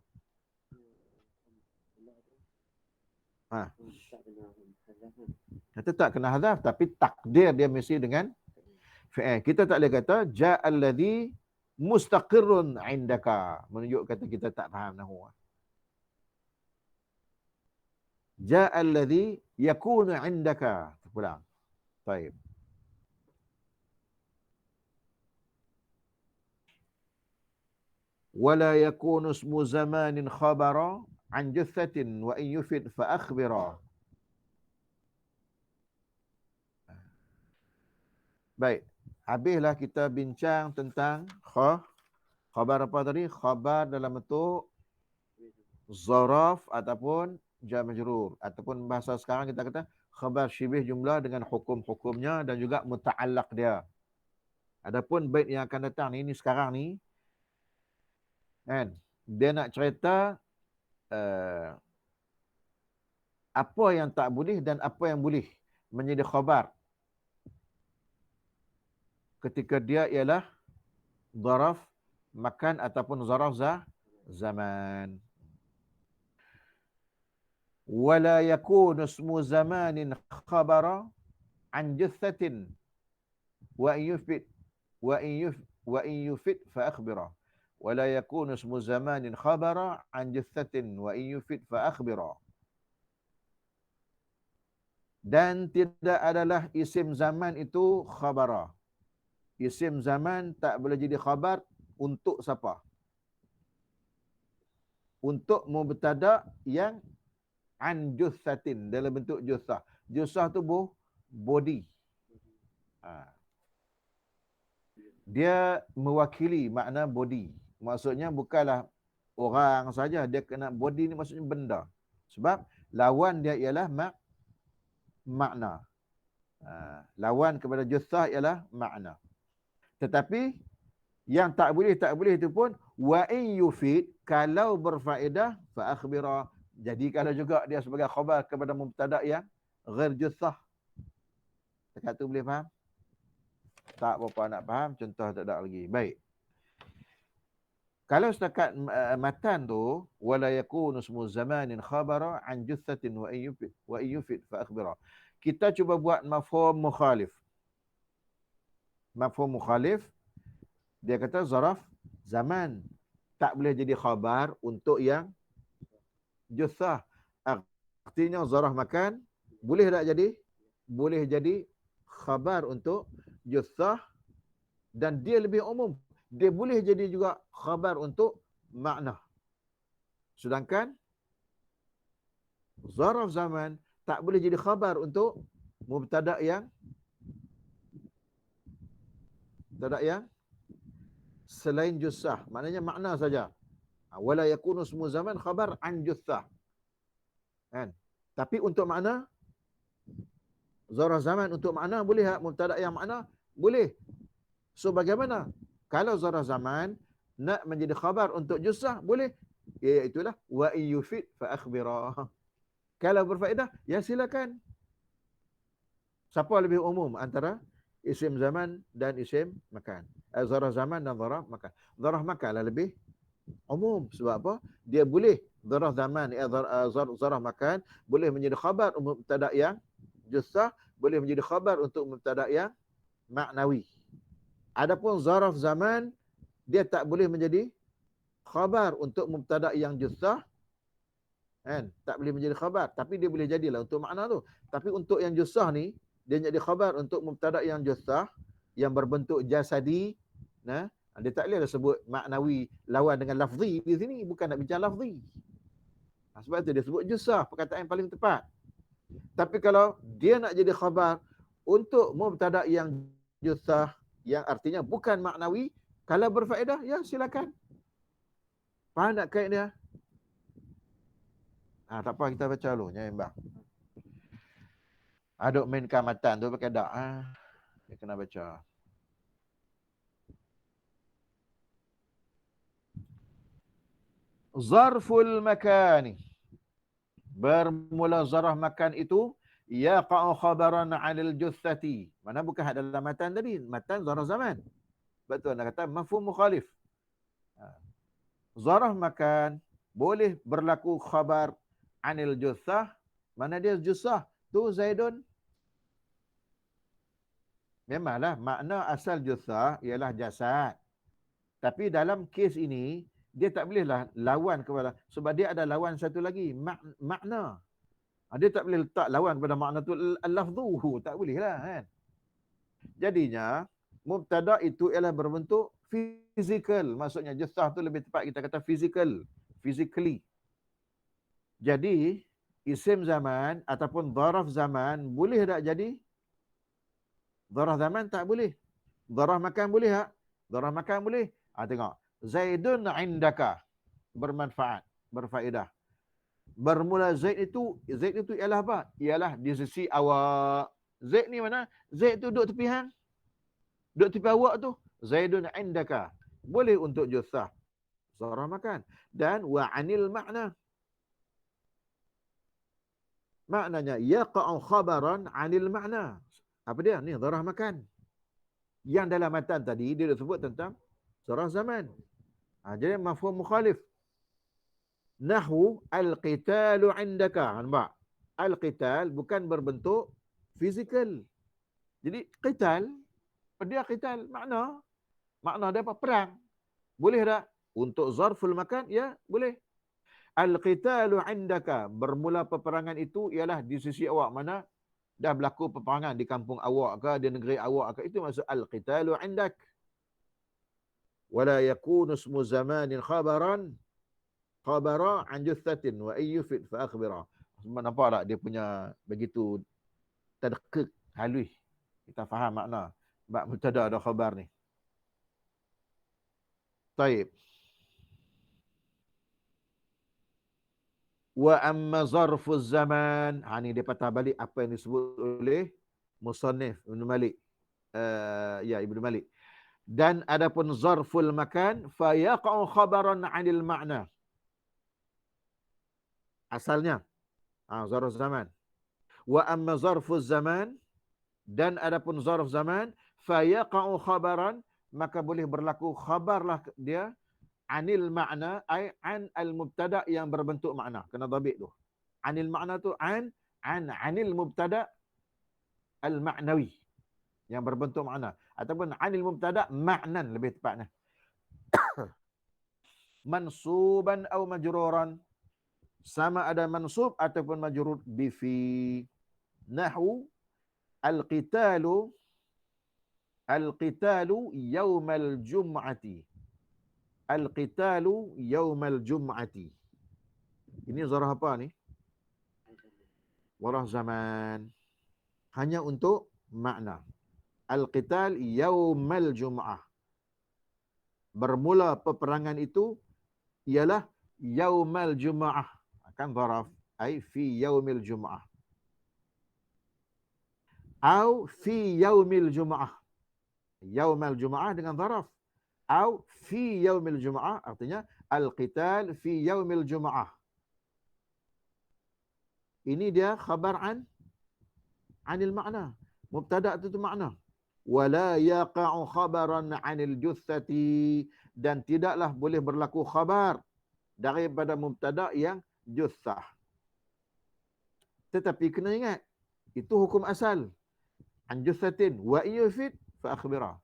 Kita tak kena hadaf, tapi takdir dia mesti dengan fi'il. Kita tak boleh kata ja'al ladzi mustaqirrun 'indaka, menunjuk kata kita tak faham nahwu. Ja'al ladzi yakunu 'indaka, pulang. Baik. Wala yakunu ismu zamanin khabara 'an juthatin wa in yufid fa akhbira. Baik. Habislah kita bincang tentang khabar apa tadi? Khabar dalam bentuk zaraf ataupun jar majrur, ataupun bahasa sekarang kita kata khabar syibih jumlah dengan hukum-hukumnya dan juga muta'allaq dia. Adapun bait yang akan datang ni sekarang ni, kan, dia nak cerita apa yang tak boleh dan apa yang boleh menjadi khabar ketika dia ialah zaraf makan ataupun zaraf zaman. Wala yakunu ismu zamanin khabara an juthatin wa in yufid fa akhbira. Wala yakunu ismu zamanin khabara an juthatin wa in yufid fa akhbira. Dan tidak adalah isim zaman itu khabara. Isim zaman tak boleh jadi khabar untuk siapa? Untuk mubtada yang an juthatin, dalam bentuk juthah. Juthah tu body. Dia mewakili makna body. Maksudnya bukanlah orang saja, dia kena body ni maksudnya benda. Sebab lawan dia ialah makna. Lawan kepada juthah ialah makna. Tetapi yang tak boleh itu pun wa in yufid, kalau berfaedah fa akhbira, jadi kalau juga dia sebagai khabar kepada mubtada yang ghair juthah. Dekat tu boleh faham? Tak berapa nak faham, contoh tak ada lagi. Baik. Kalau setakat matan tu wala yakunu ismu zamanin khabara an juthatin wa in yufid fa akhbira. Kita cuba buat mafhum mukhalif. Mafhum mukhalif, dia kata zaraf zaman tak boleh jadi khabar untuk yang juthah. Artinya zaraf makan boleh tak jadi? Boleh jadi khabar untuk juthah, dan dia lebih umum. Dia boleh jadi juga khabar untuk makna. Sedangkan zaraf zaman tak boleh jadi khabar untuk mubtada yang selain juthah, maknanya makna saja. Wala yakunu ismu zaman khabar an juthah. Kan? Tapi untuk makna, zaraf zaman untuk makna boleh tak? Mubtada yang makna boleh. So bagaimana? Kalau zaraf zaman nak menjadi khabar untuk juthah boleh. Iaitulah wa in yufid fa akhbira. Kalau berfaedah, ya silakan. Siapa lebih umum antara isim zaman dan isim makan? Zaraf zaman dan zaraf makan. Zaraf makan lah lebih umum. Sebab apa? Dia boleh, zaraf zaman, zaraf makan boleh menjadi khabar untuk mubtada yang juthah, boleh menjadi khabar untuk mubtada yang maknawi. Adapun zaraf zaman, dia tak boleh menjadi khabar untuk mubtada yang juthah. Kan? Tak boleh menjadi khabar, tapi dia boleh jadilah untuk makna tu. Tapi untuk yang juthah ni, dia jadi khabar untuk mubtada yang juthah yang berbentuk jasadi. Nah, dia tak boleh sebut maknawi lawan dengan lafzi di sini, bukan nak bincang lafzi. Sebab itu dia sebut juthah, perkataan yang paling tepat. Tapi kalau dia nak jadi khabar untuk mubtada yang juthah, yang artinya bukan maknawi, kalau berfaedah, ya silakan. Faham tak kait dia? Tak apa, kita baca dulu. Jangan bang. Aduk mainkan matan tu pakai dak. Dia kena baca. Zarful makani. Bermula zaraf makan itu yaqa'u khabaran 'anil juthati. Mana bukan dalam matan tadi, matan zaraf zaman. Betul nak kata mafhum mukhalif. Zaraf makan boleh berlaku khabar 'anil juthah. Mana dia juthah? Tu Zaidun. Memanglah makna asal juthah ialah jasad. Tapi dalam kes ini dia tak bolehlah lawan kepada, sebab dia ada lawan satu lagi, makna. Dia tak boleh letak lawan kepada makna tu al-lafdhu, tak boleh lah kan. Jadinya mubtada itu ialah berbentuk fizikal, maksudnya juthah tu lebih tepat kita kata fizikal, physically. Jadi isim zaman ataupun zaraf zaman boleh tak jadi? Zaraf zaman tak boleh. Zaraf makan boleh tak? Zaraf makan boleh. Tengok. Zaidun indaka. Bermanfaat, berfaedah. Bermula Zaid itu ialah apa? Ialah di sisi awak. Zaid ni mana? Zaid tu duduk tepi hang. Duduk tepi awak tu. Zaidun indaka. Boleh untuk juthah. Zaraf makan. Dan wa anil makna. Maknanya yaqa'u khabaran anil makna. Apa dia? Ni zaraf makan. Yang dalam matan tadi dia sebut tentang zaraf zaman. Jadi mafhum mukhalif. Nahwu al-qitalu indaka. Nampak? Al-qital bukan berbentuk fizikal. Jadi qital, dia qital makna dia apa? Perang. Boleh tak? Untuk zarful makan, ya boleh. Al-qitalu indaka, bermula peperangan itu ialah di sisi awak. Mana dah berlaku peperangan di kampung awak ke, di negeri awak ke, itu maksud al-qitalu indak. Wala yakunu ismu zamanin khabara an juthatin wa ayyufid fa akhbira. Nampak tak dia punya begitu tadqiq, halus. Kita faham makna bab mubtada dan khabar ni. Taib. Wa amma zarfuz zaman. Ni dia patah balik apa yang disebut oleh musannif Ibn Malik. Ibn Malik. Dan adapun zarful makan fa yaqa'u khabaran 'anil ma'na. Asalnya zarf zaman. Wa amma zarfuz zaman, dan adapun zarf zaman fa yaqa'u khabaran, maka boleh berlaku khabarlah dia anil makna, ai an al mubtada yang berbentuk makna. Kena dhabit tu. Anil makna tu anil mubtada al ma'nawi yang berbentuk makna, ataupun anil mubtada ma'nan lebih tepatnya. Mansuban atau majruran, sama ada mansub ataupun majrur bi fi. Nahwu al-qitalu yaumal jum'ati. Al-qitalu yaumal jum'ati. Ini zarah apa ni? Zarah zaman. Hanya untuk makna. Al-qital yaumal jum'ah. Bermula peperangan itu ialah yaumal jum'ah. Kan zaraf. Ay fi yaumil jum'ah. Au fi yaumil jum'ah. Yaumal jum'ah dengan zaraf. Au fi yaumil jum'ah, artinya al-qital fi yaumil jum'ah. Ini dia khabar anil makna. Mubtada' itu makna. Wala yaqa'u khabaran anil juthati, dan tidaklah boleh berlaku khabar daripada mubtada' yang juthah. Tetapi kena ingat, itu hukum asal. An juthatin wa yufid fa akhbira.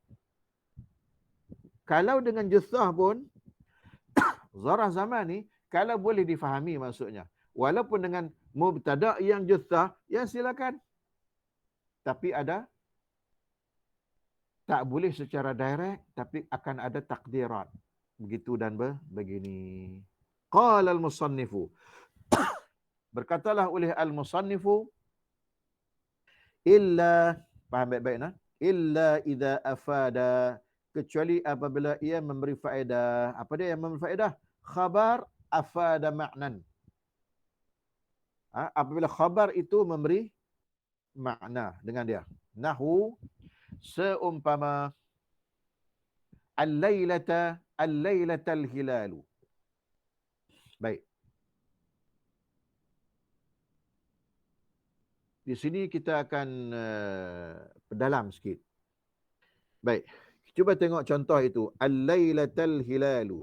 Kalau dengan juthah pun zarah zaman ni kalau boleh difahami maksudnya, walaupun dengan mubtada' yang juthah, ya silakan. Tapi ada, tak boleh secara direct, tapi akan ada takdirat. Begitu dan begini. Qala al-musannifu. Berkatalah oleh al-musannifu, illa, faham baik-baik nah? Illa idza afada, kecuali apabila ia memberi faedah. Apa dia yang memberi faedah? Khabar afada ma'nan. Apabila khabar itu memberi makna dengan dia. Nahu, seumpama al-lailatal hilalu. Baik. Di sini kita akan perdalam sikit. Baik. Cuba tengok contoh itu. Al-lailatal hilalu.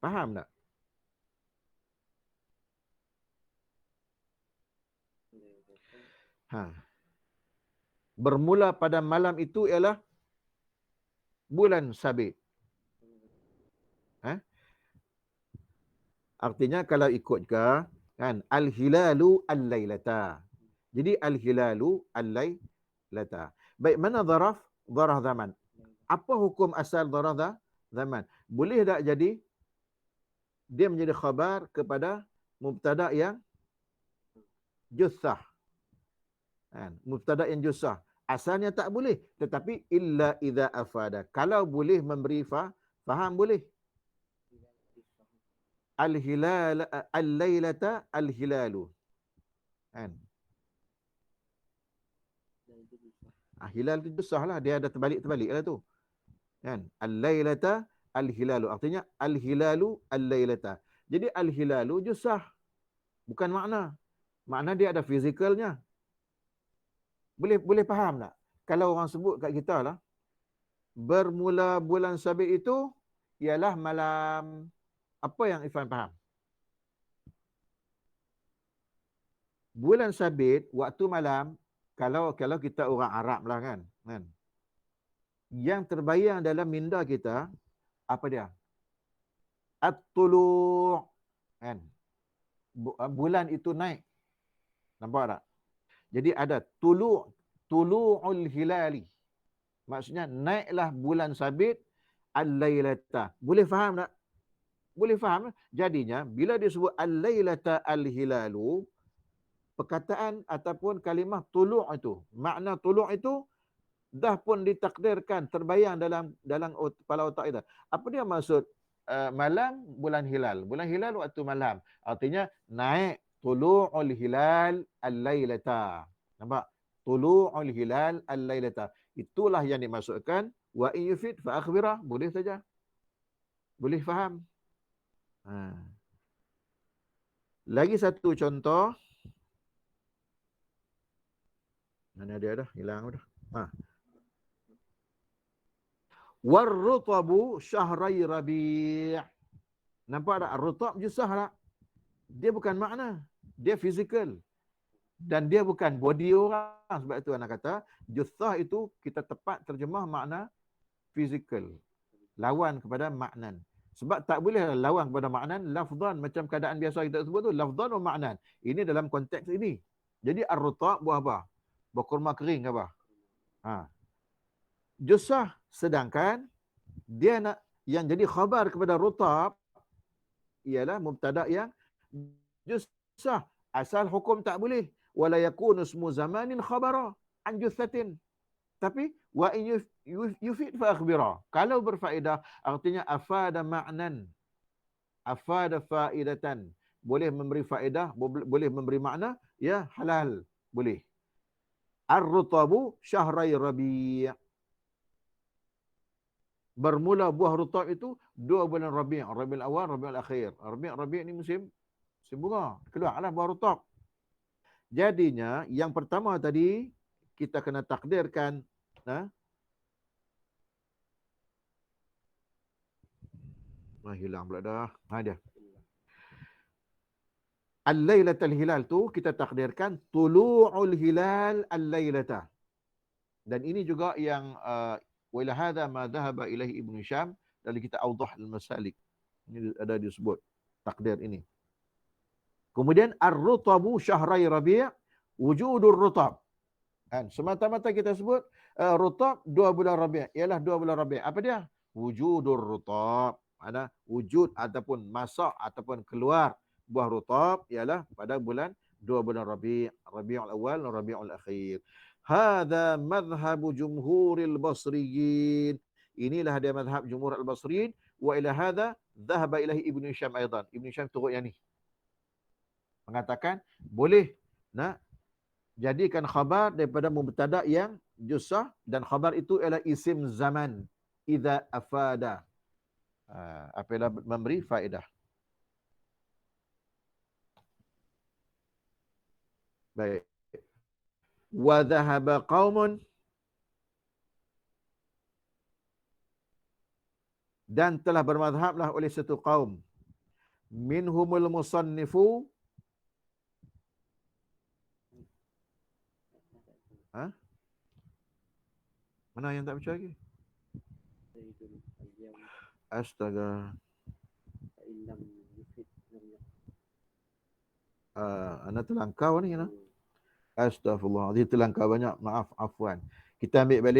Faham tak? Bermula pada malam itu ialah bulan sabit. Artinya kalau ikut ke, kan, al-hilalu al-lailata. Jadi al-hilalu al-lailata. Baik, mana zaraf? Zaraf zaman. Apa hukum asal zaraf zaman? Boleh tak jadi dia menjadi khabar kepada mubtada' yang juthah? Mubtada' yang juthah. Asalnya tak boleh. Tetapi illa idza afada. Kalau boleh memberi faham, boleh. Al-hilal, al-lailata, al-hilalu. Hilal itu susah lah. Dia ada terbalik lah tu. Al-lailata, al-hilalu. Artinya al-hilalu, al-lailata. Jadi al-hilalu jusah. Bukan makna. Makna dia ada fizikalnya. Boleh faham tak? Kalau orang sebut kat kita lah, bermula bulan sabit itu ialah malam. Apa yang Ifan faham? Bulan sabit, waktu malam, kalau kita orang Arab lah kan. Yang terbayang dalam minda kita, apa dia? At-tulu'. Bulan itu naik. Nampak tak? Jadi ada tulu'ul hilali. Maksudnya naiklah bulan sabit al-lailata. Boleh faham tak? boleh faham. Jadinya bila disebut al-lailata al-hilalu, perkataan ataupun kalimah tulu' itu, makna tulu' itu dah pun ditakdirkan, terbayang dalam kepala otak kita. Apa dia maksud malam bulan hilal? Bulan hilal waktu malam. Artinya naik tulu'ul hilal al-lailata. Nampak? Tulu'ul hilal al-lailata. Itulah yang dimaksudkan wa in yufid fa akhbirah. Boleh saja. Boleh faham. Ha. Lagi satu contoh. Mana dia dah? Hilang dah. Ha. Warrutabu syahrai rabi'. Nampak tak? Rutab jusah tak? Dia bukan makna. Dia fizikal. Dan dia bukan body orang. Sebab itu anak kata, jusah itu kita tepat terjemah makna fizikal. Lawan kepada maknan. Sebab tak boleh lawan kepada maknan lafzan. Macam keadaan biasa kita sebut tu, lafzan atau maknan. Ini dalam konteks ini. Jadi ar-rutab buah apa? Buah kurma kering ke apa? Ha. Jusah. Sedangkan dia nak yang jadi khabar kepada rutab ialah mubtada yang jusah. Asal hukum tak boleh. Wala yakunu ismu zamanin khabara an jussatin. Tapi wa in yufid fa akhbira. Kalau berfaedah artinya afada ma'nan. Afada faidatan. Boleh memberi faedah, boleh memberi makna, ya halal. Boleh. Ar-rutabu syahrai rabi'. Bermula buah rutab itu 2 bulan Rabi'. Rabi'ul awal, Rabi'ul akhir. Rabi' ni musim bunga. Keluarlah buah rutab. Jadinya yang pertama tadi kita kena takdirkan. Hilang pula dah. Dia. Al-lailatul hilal tu kita takdirkan tulu'ul hilal al-lailata. Dan ini juga yang وإلى هذا ما ذهب إليه ابن هشام dari kita Awdah al-Masalik. Ini ada disebut takdir ini. Kemudian ar-rutabu syahrai rabi' wujudur rutab. Kan semata-mata kita sebut rutab 2 bulan Rabi', ialah 2 bulan Rabi'. Apa dia? Wujudur rutab. Ada wujud ataupun masak ataupun keluar buah rutab ialah pada bulan 2 bulan Rabi', Rabiul Awal dan Rabiul Akhir. Hadza madhhabu jumhuril basriyin. Inilah dia madhab jumhur al-basriyin. Wa ila hadza dhahaba ilahi Ibnu Hisham aidan. Ibnu Hisham turut yang ni. Mengatakan boleh nak jadikan khabar daripada mubtada yang jusah dan khabar itu ialah isim zaman idza afada. Apabila memberi faedah. Baik. Wa dhahaba qaumun, dan telah bermadhablah oleh satu kaum, minhumul musannifu, mana yang tak baca lagi? Astaga. Anda terlangkau ni kan? Astaghfirullah. Dia terlangkau banyak. Maaf, afwan. Kita ambil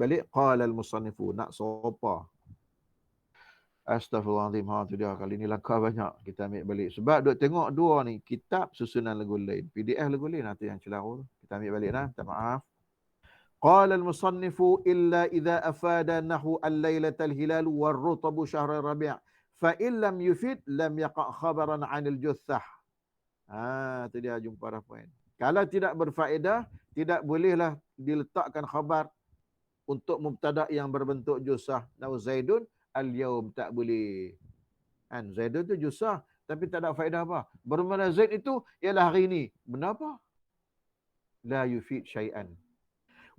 balik. Qala al-musannifu. Nak sopa. Astaghfirullahaladzim. Tu dia. Kali ni langkah banyak. Kita ambil balik. Sebab duk tengok dua ni. Kitab susunan lagu lain. PDF lagu lain. Nanti yang celaru. Kita ambil balik dah. Minta maaf. Qala al-musannifu illa idza afada nahu al-lailatal hilal war-rutabu syahr rabi'. Fa illam yufid lam yaqa' khabaran 'anil juthah. Tu dia jumpa dah poin. Kalau tidak berfaedah, tidak bolehlah diletakkan khabar untuk mubtada yang berbentuk jusah. Nau Zaidun al-yaum, tak boleh. Kan Zaidun tu jusah tapi tak ada faedah apa. Bermakna Zaid itu ialah hari ini. Benar apa? La yufid syai'an.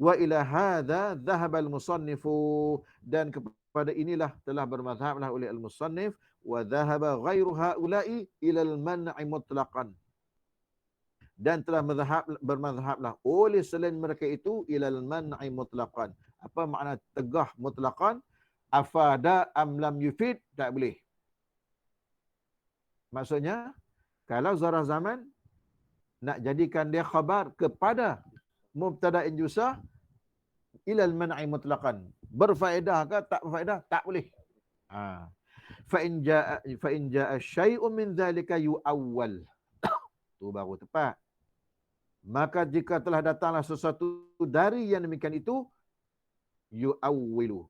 Wa ila hadza dhahaba al-musannifu, dan kepada inilah telah bermadhablah oleh al-musannif, wa dhahaba ghairu haula'i ila al-man'i mutlaqan, dan telah bermadhablah oleh selain mereka itu ilal man'i mutlaqan. Apa makna tegah mutlaqan? Afada am lam yufid, tak boleh. Maksudnya kalau zarah zaman nak jadikan dia khabar kepada mubtada jusah ilal man'i mutlaqan, berfaedah ke tak berfaedah, tak boleh. fa in jaa syai'un min dzalika yu'awwal. Tu baru tepat. Maka jika telah datanglah sesuatu dari yang demikian itu, yu'awwilu.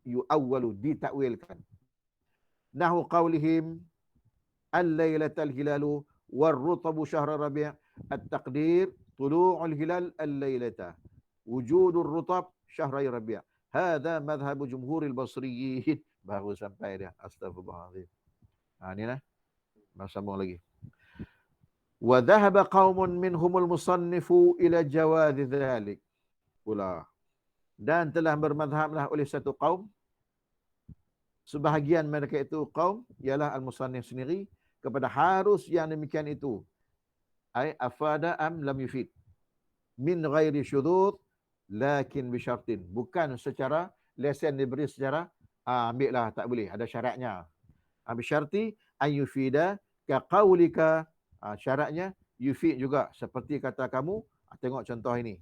Yu'awwalu, ditakwilkan. Nahu qawlihim al-lailatal hilalu warrutabu syahra rabi' at-taqdir tulu'ul hilal al-lailata wujudul rutab syahra rabi'. Hadha madhhabu jumhuril basriyin. Baru sampai dia. Astagfirullahaladzim. Ini lah. Sambung lagi. Wa dhahaba qaumun minhumul musannifu ila jawadhi dhalik. Pula. Dan telah bermadhablah oleh satu kaum. Sebahagian mereka itu kaum, ialah al-musannif sendiri, kepada harus yang demikian itu. Ay afada am lam yufid. Min ghairi syudud, lakin bisyartin. Bukan secara lesen diberi secara, ambil lah, tak boleh. Ada syaratnya. Bisyarti, an yufida, ka qawlika. Syaratnya, yufid juga. Seperti kata kamu, tengok contoh ini.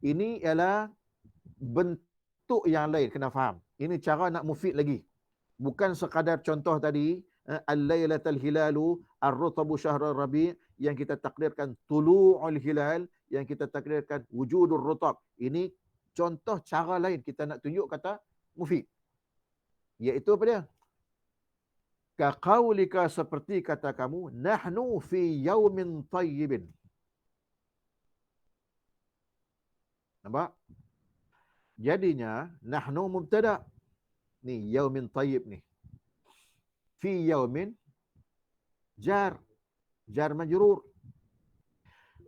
Ini ialah bentuk yang lain, kena faham. Ini cara nak mufid lagi. Bukan sekadar contoh tadi, al-lailatal hilalu, ar-rutabu syahrul rabi', yang kita takdirkan tulu'ul hilal, yang kita takdirkan wujudur rutab. Ini contoh cara lain kita nak tunjuk kata mufid. Iaitu apa dia? Ka qaulika, seperti kata kamu, nahnu fi yaumin tayyibin. Nampak? Jadinya nahnu mubtada. Ni yaumin tayyib ni. Fi yaumin jar majrur.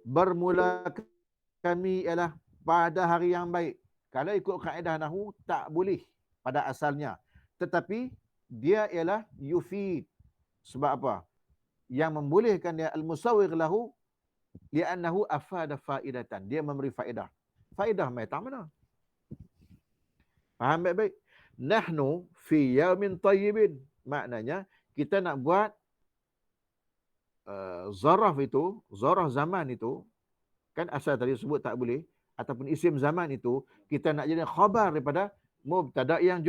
Bermula kami ialah pada hari yang baik. Kalau ikut kaedah nahwu tak boleh pada asalnya. Tetapi dia ialah yufid. Sebab apa? Yang membolehkan dia al-musawwir lahu li'annahu afada faidatan. Dia memberi faedah. Faedah mai tak mana? Faham baik-baik? Nahnu fi yaumin tayyibin. Maknanya kita nak buat zaraf itu, zaraf zaman itu, kan asal tadi sebut tak boleh, ataupun isim zaman itu, kita nak jadi khabar daripada mubtada yang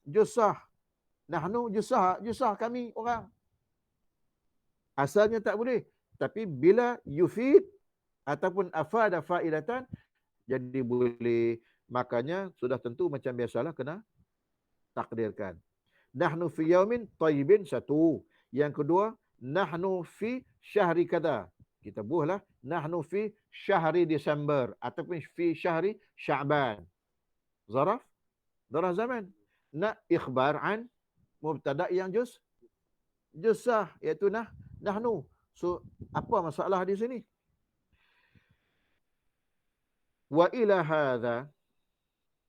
jusah. Nahnu jusah kami orang. Asalnya tak boleh. Tapi bila yufid ataupun afada faidatan, jadi boleh. Makanya sudah tentu macam biasalah kena takdirkan. Nahnu fi yaumin tayyibin, satu. Yang kedua, nahnu fi syahri kada. Kita buahlah nahnu fi syahri Disember ataupun fi syahri Sya'ban. Zaraf zaman. Nak ikhbar an mubtada yang jusah, iaitu nahnu. So apa masalah di sini? Wa ila hadza,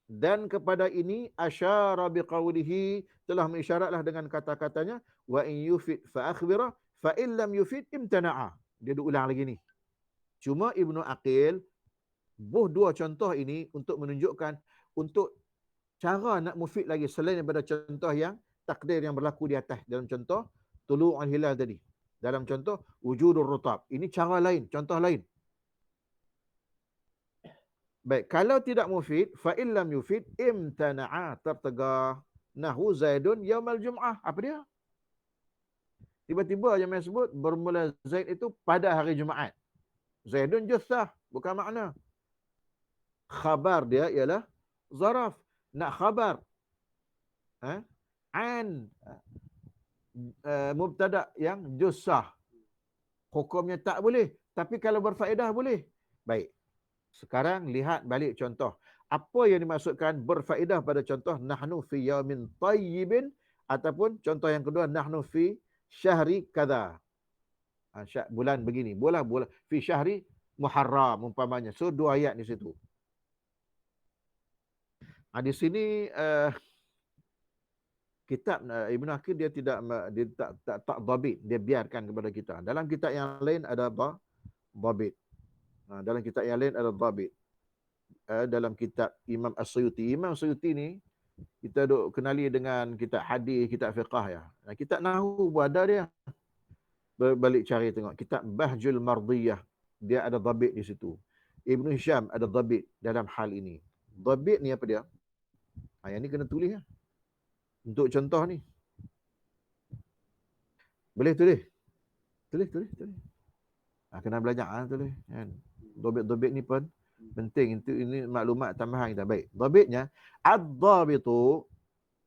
dan kepada ini asyara biqaulihi, telah mengisyaratlah dengan kata-katanya, wa in yufid fa akhbira fa in lam yufid imtana'a. Dia ulang lagi ni. Cuma Ibnu Aqil buh dua contoh ini untuk menunjukkan untuk cara nak mufid lagi selain daripada contoh yang takdir yang berlaku di atas. Dalam contoh tulu'ul hilal tadi. Dalam contoh wujudur rutab. Ini cara lain, contoh lain. Baik, kalau tidak mufid, fa illam yufid imtana'a, tertegah. Nahu Zaidun yaumal Jum'ah. Apa dia? Tiba-tiba yang saya sebut bermula Zaid itu pada hari Jumaat. Zaidun jussah, bukan makna. Khabar dia ialah zaraf. Nak khabar an mubtada yang jussah, hukumnya tak boleh. Tapi kalau berfaedah boleh. Baik. Sekarang lihat balik contoh. Apa yang dimaksudkan berfaedah pada contoh nahnu fi yaumin tayyibin, ataupun contoh yang kedua nahnu fi syahri kadza. Bulan begini. Bola fi syahri Muharram umpamanya. So dua ayat di situ. Di sini kitab Ibnu Aqil dia tak dhabit, dia biarkan kepada kita. Dalam kitab yang lain ada dhabit. Dalam kitab yang lain ada dhabit. Dalam kitab Imam As-Suyuti. Imam As-Suyuti ni kita duk kenali dengan kitab hadis, kitab fiqh ya. Kitab nahwu pun ada dia. Balik cari tengok. Kitab Bahjul Mardiyah, dia ada dhabit di situ. Ibnu Hisham ada dhabit dalam hal ini. Dhabit ni apa dia? Yang ni kena tulis ya. Untuk contoh ni. Boleh tulis. Tulis. Kena belajar tulis. Kan? Dobit ni pun penting. Ini maklumat tambahan kita. Baik. Dobitnya, ad-dhabitu.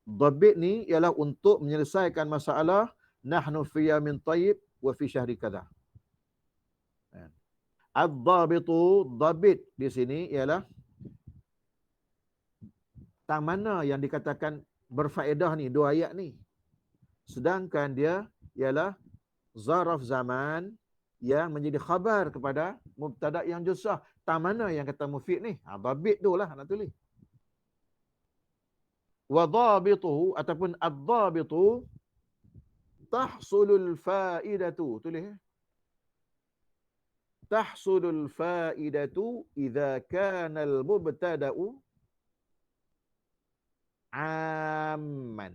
Dobit ni ialah untuk menyelesaikan masalah nahnu fi yamin tayyib wa fi syahri kadha. Kan? Ad-dhabitu, dobit di sini ialah tang mana yang dikatakan berfaedah ni, dua ayat ni. Sedangkan dia ialah zaraf zaman yang menjadi khabar kepada mubtada yang jusah. Tang mana yang kata mufid ni? Dhabit tu lah nak tulis. Wa dhabituhu ataupun ad-dhabitu tahsulul faidatu. Tulis. Tahsulul faidatu idza kana al-mubtada'u amman.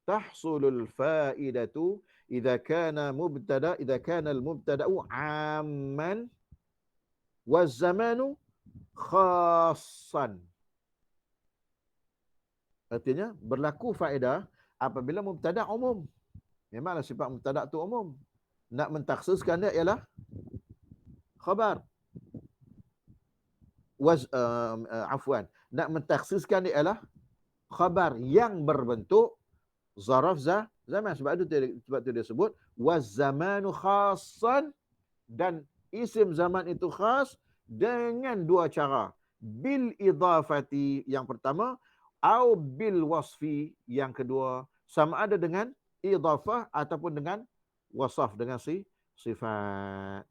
Tahsulul faidatu idza kana al-mubtada'u amman waz zamanu khassan. Artinya berlaku faedah apabila mubtada umum. Memanglah sifat mubtada tu umum. Nak mentakhsiskan dia ialah khabar. Afwan. Nak mentakhsiskan dia ialah khabar yang berbentuk zaraf zaman. Sebab tu dia sebut waz-zamanu khassan, dan isim zaman itu khas dengan dua cara. Bil idafati yang pertama, au bil wasfi yang kedua. Sama ada dengan idafah ataupun dengan wasaf, dengan sifat.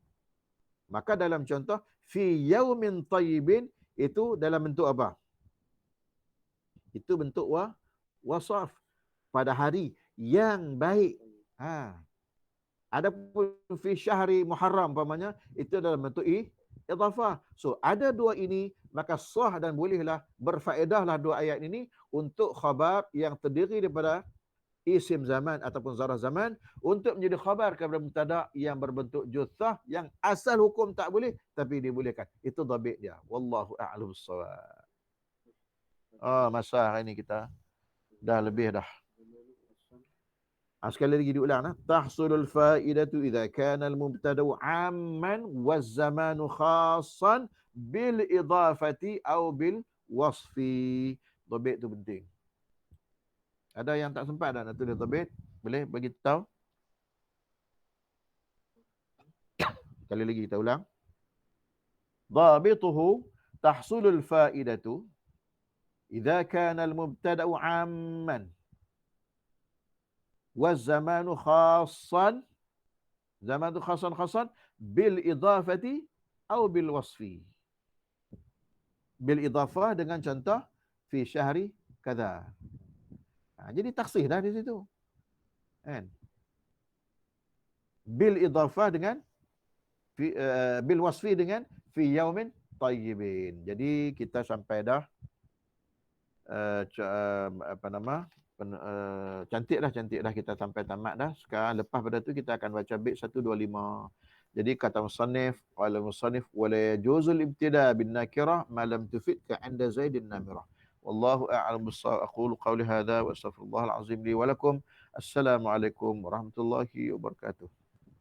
Maka dalam contoh fi yaumin tayyibin itu dalam bentuk apa? Itu bentuk wasaf. Pada hari yang baik. Adapun fi syahri Muharram umpamanya, itu dalam bentuk idafah. So ada dua ini, maka sah dan bolehlah berfaedahlah dua ayat ini untuk khabar yang terdiri daripada isim zaman ataupun zarah zaman untuk menjadi khabar kepada mubtada yang berbentuk juthah yang asal hukum tak boleh tapi dibolehkan. Itu dhabit dia. Wallahu a'lam bissawab. Masa hari ni kita dah lebih dah. Sekali lagi diulang. Tahsulul faidatu idza kana al-mubtada'u 'amman waz-zamanu khassan bil idafati au bil wasfi. Dhabit tu penting. Ada yang tak sempat dah nak tulis dhabit? Boleh bagi tahu? Sekali lagi kita ulang. Dhabituhu tahsulul faidatu idza kana al-mubtada'u 'amman waz-zamanu khassan, zaman tu khassan bil idafati atau bil wasfi. Bil idafah dengan contoh fi syahri kadza. Jadi takhsis dah di situ. Kan? Bil idafah dengan bil wasfi dengan fi yaumin tayyibin. Jadi kita sampai dah cantik dah kita sampai tamat dah. Sekarang lepas pada tu kita akan baca bait 125. Jadi kata musannif wala yajuzul ibtida bin nakirah ma lam tufid ka 'inda zaidin namirah. Wallahu a'lam bissawab. Aqulu qawli hadha wa astaghfirullahal azim li wa lakum. Assalamualaikum warahmatullahi wabarakatuh.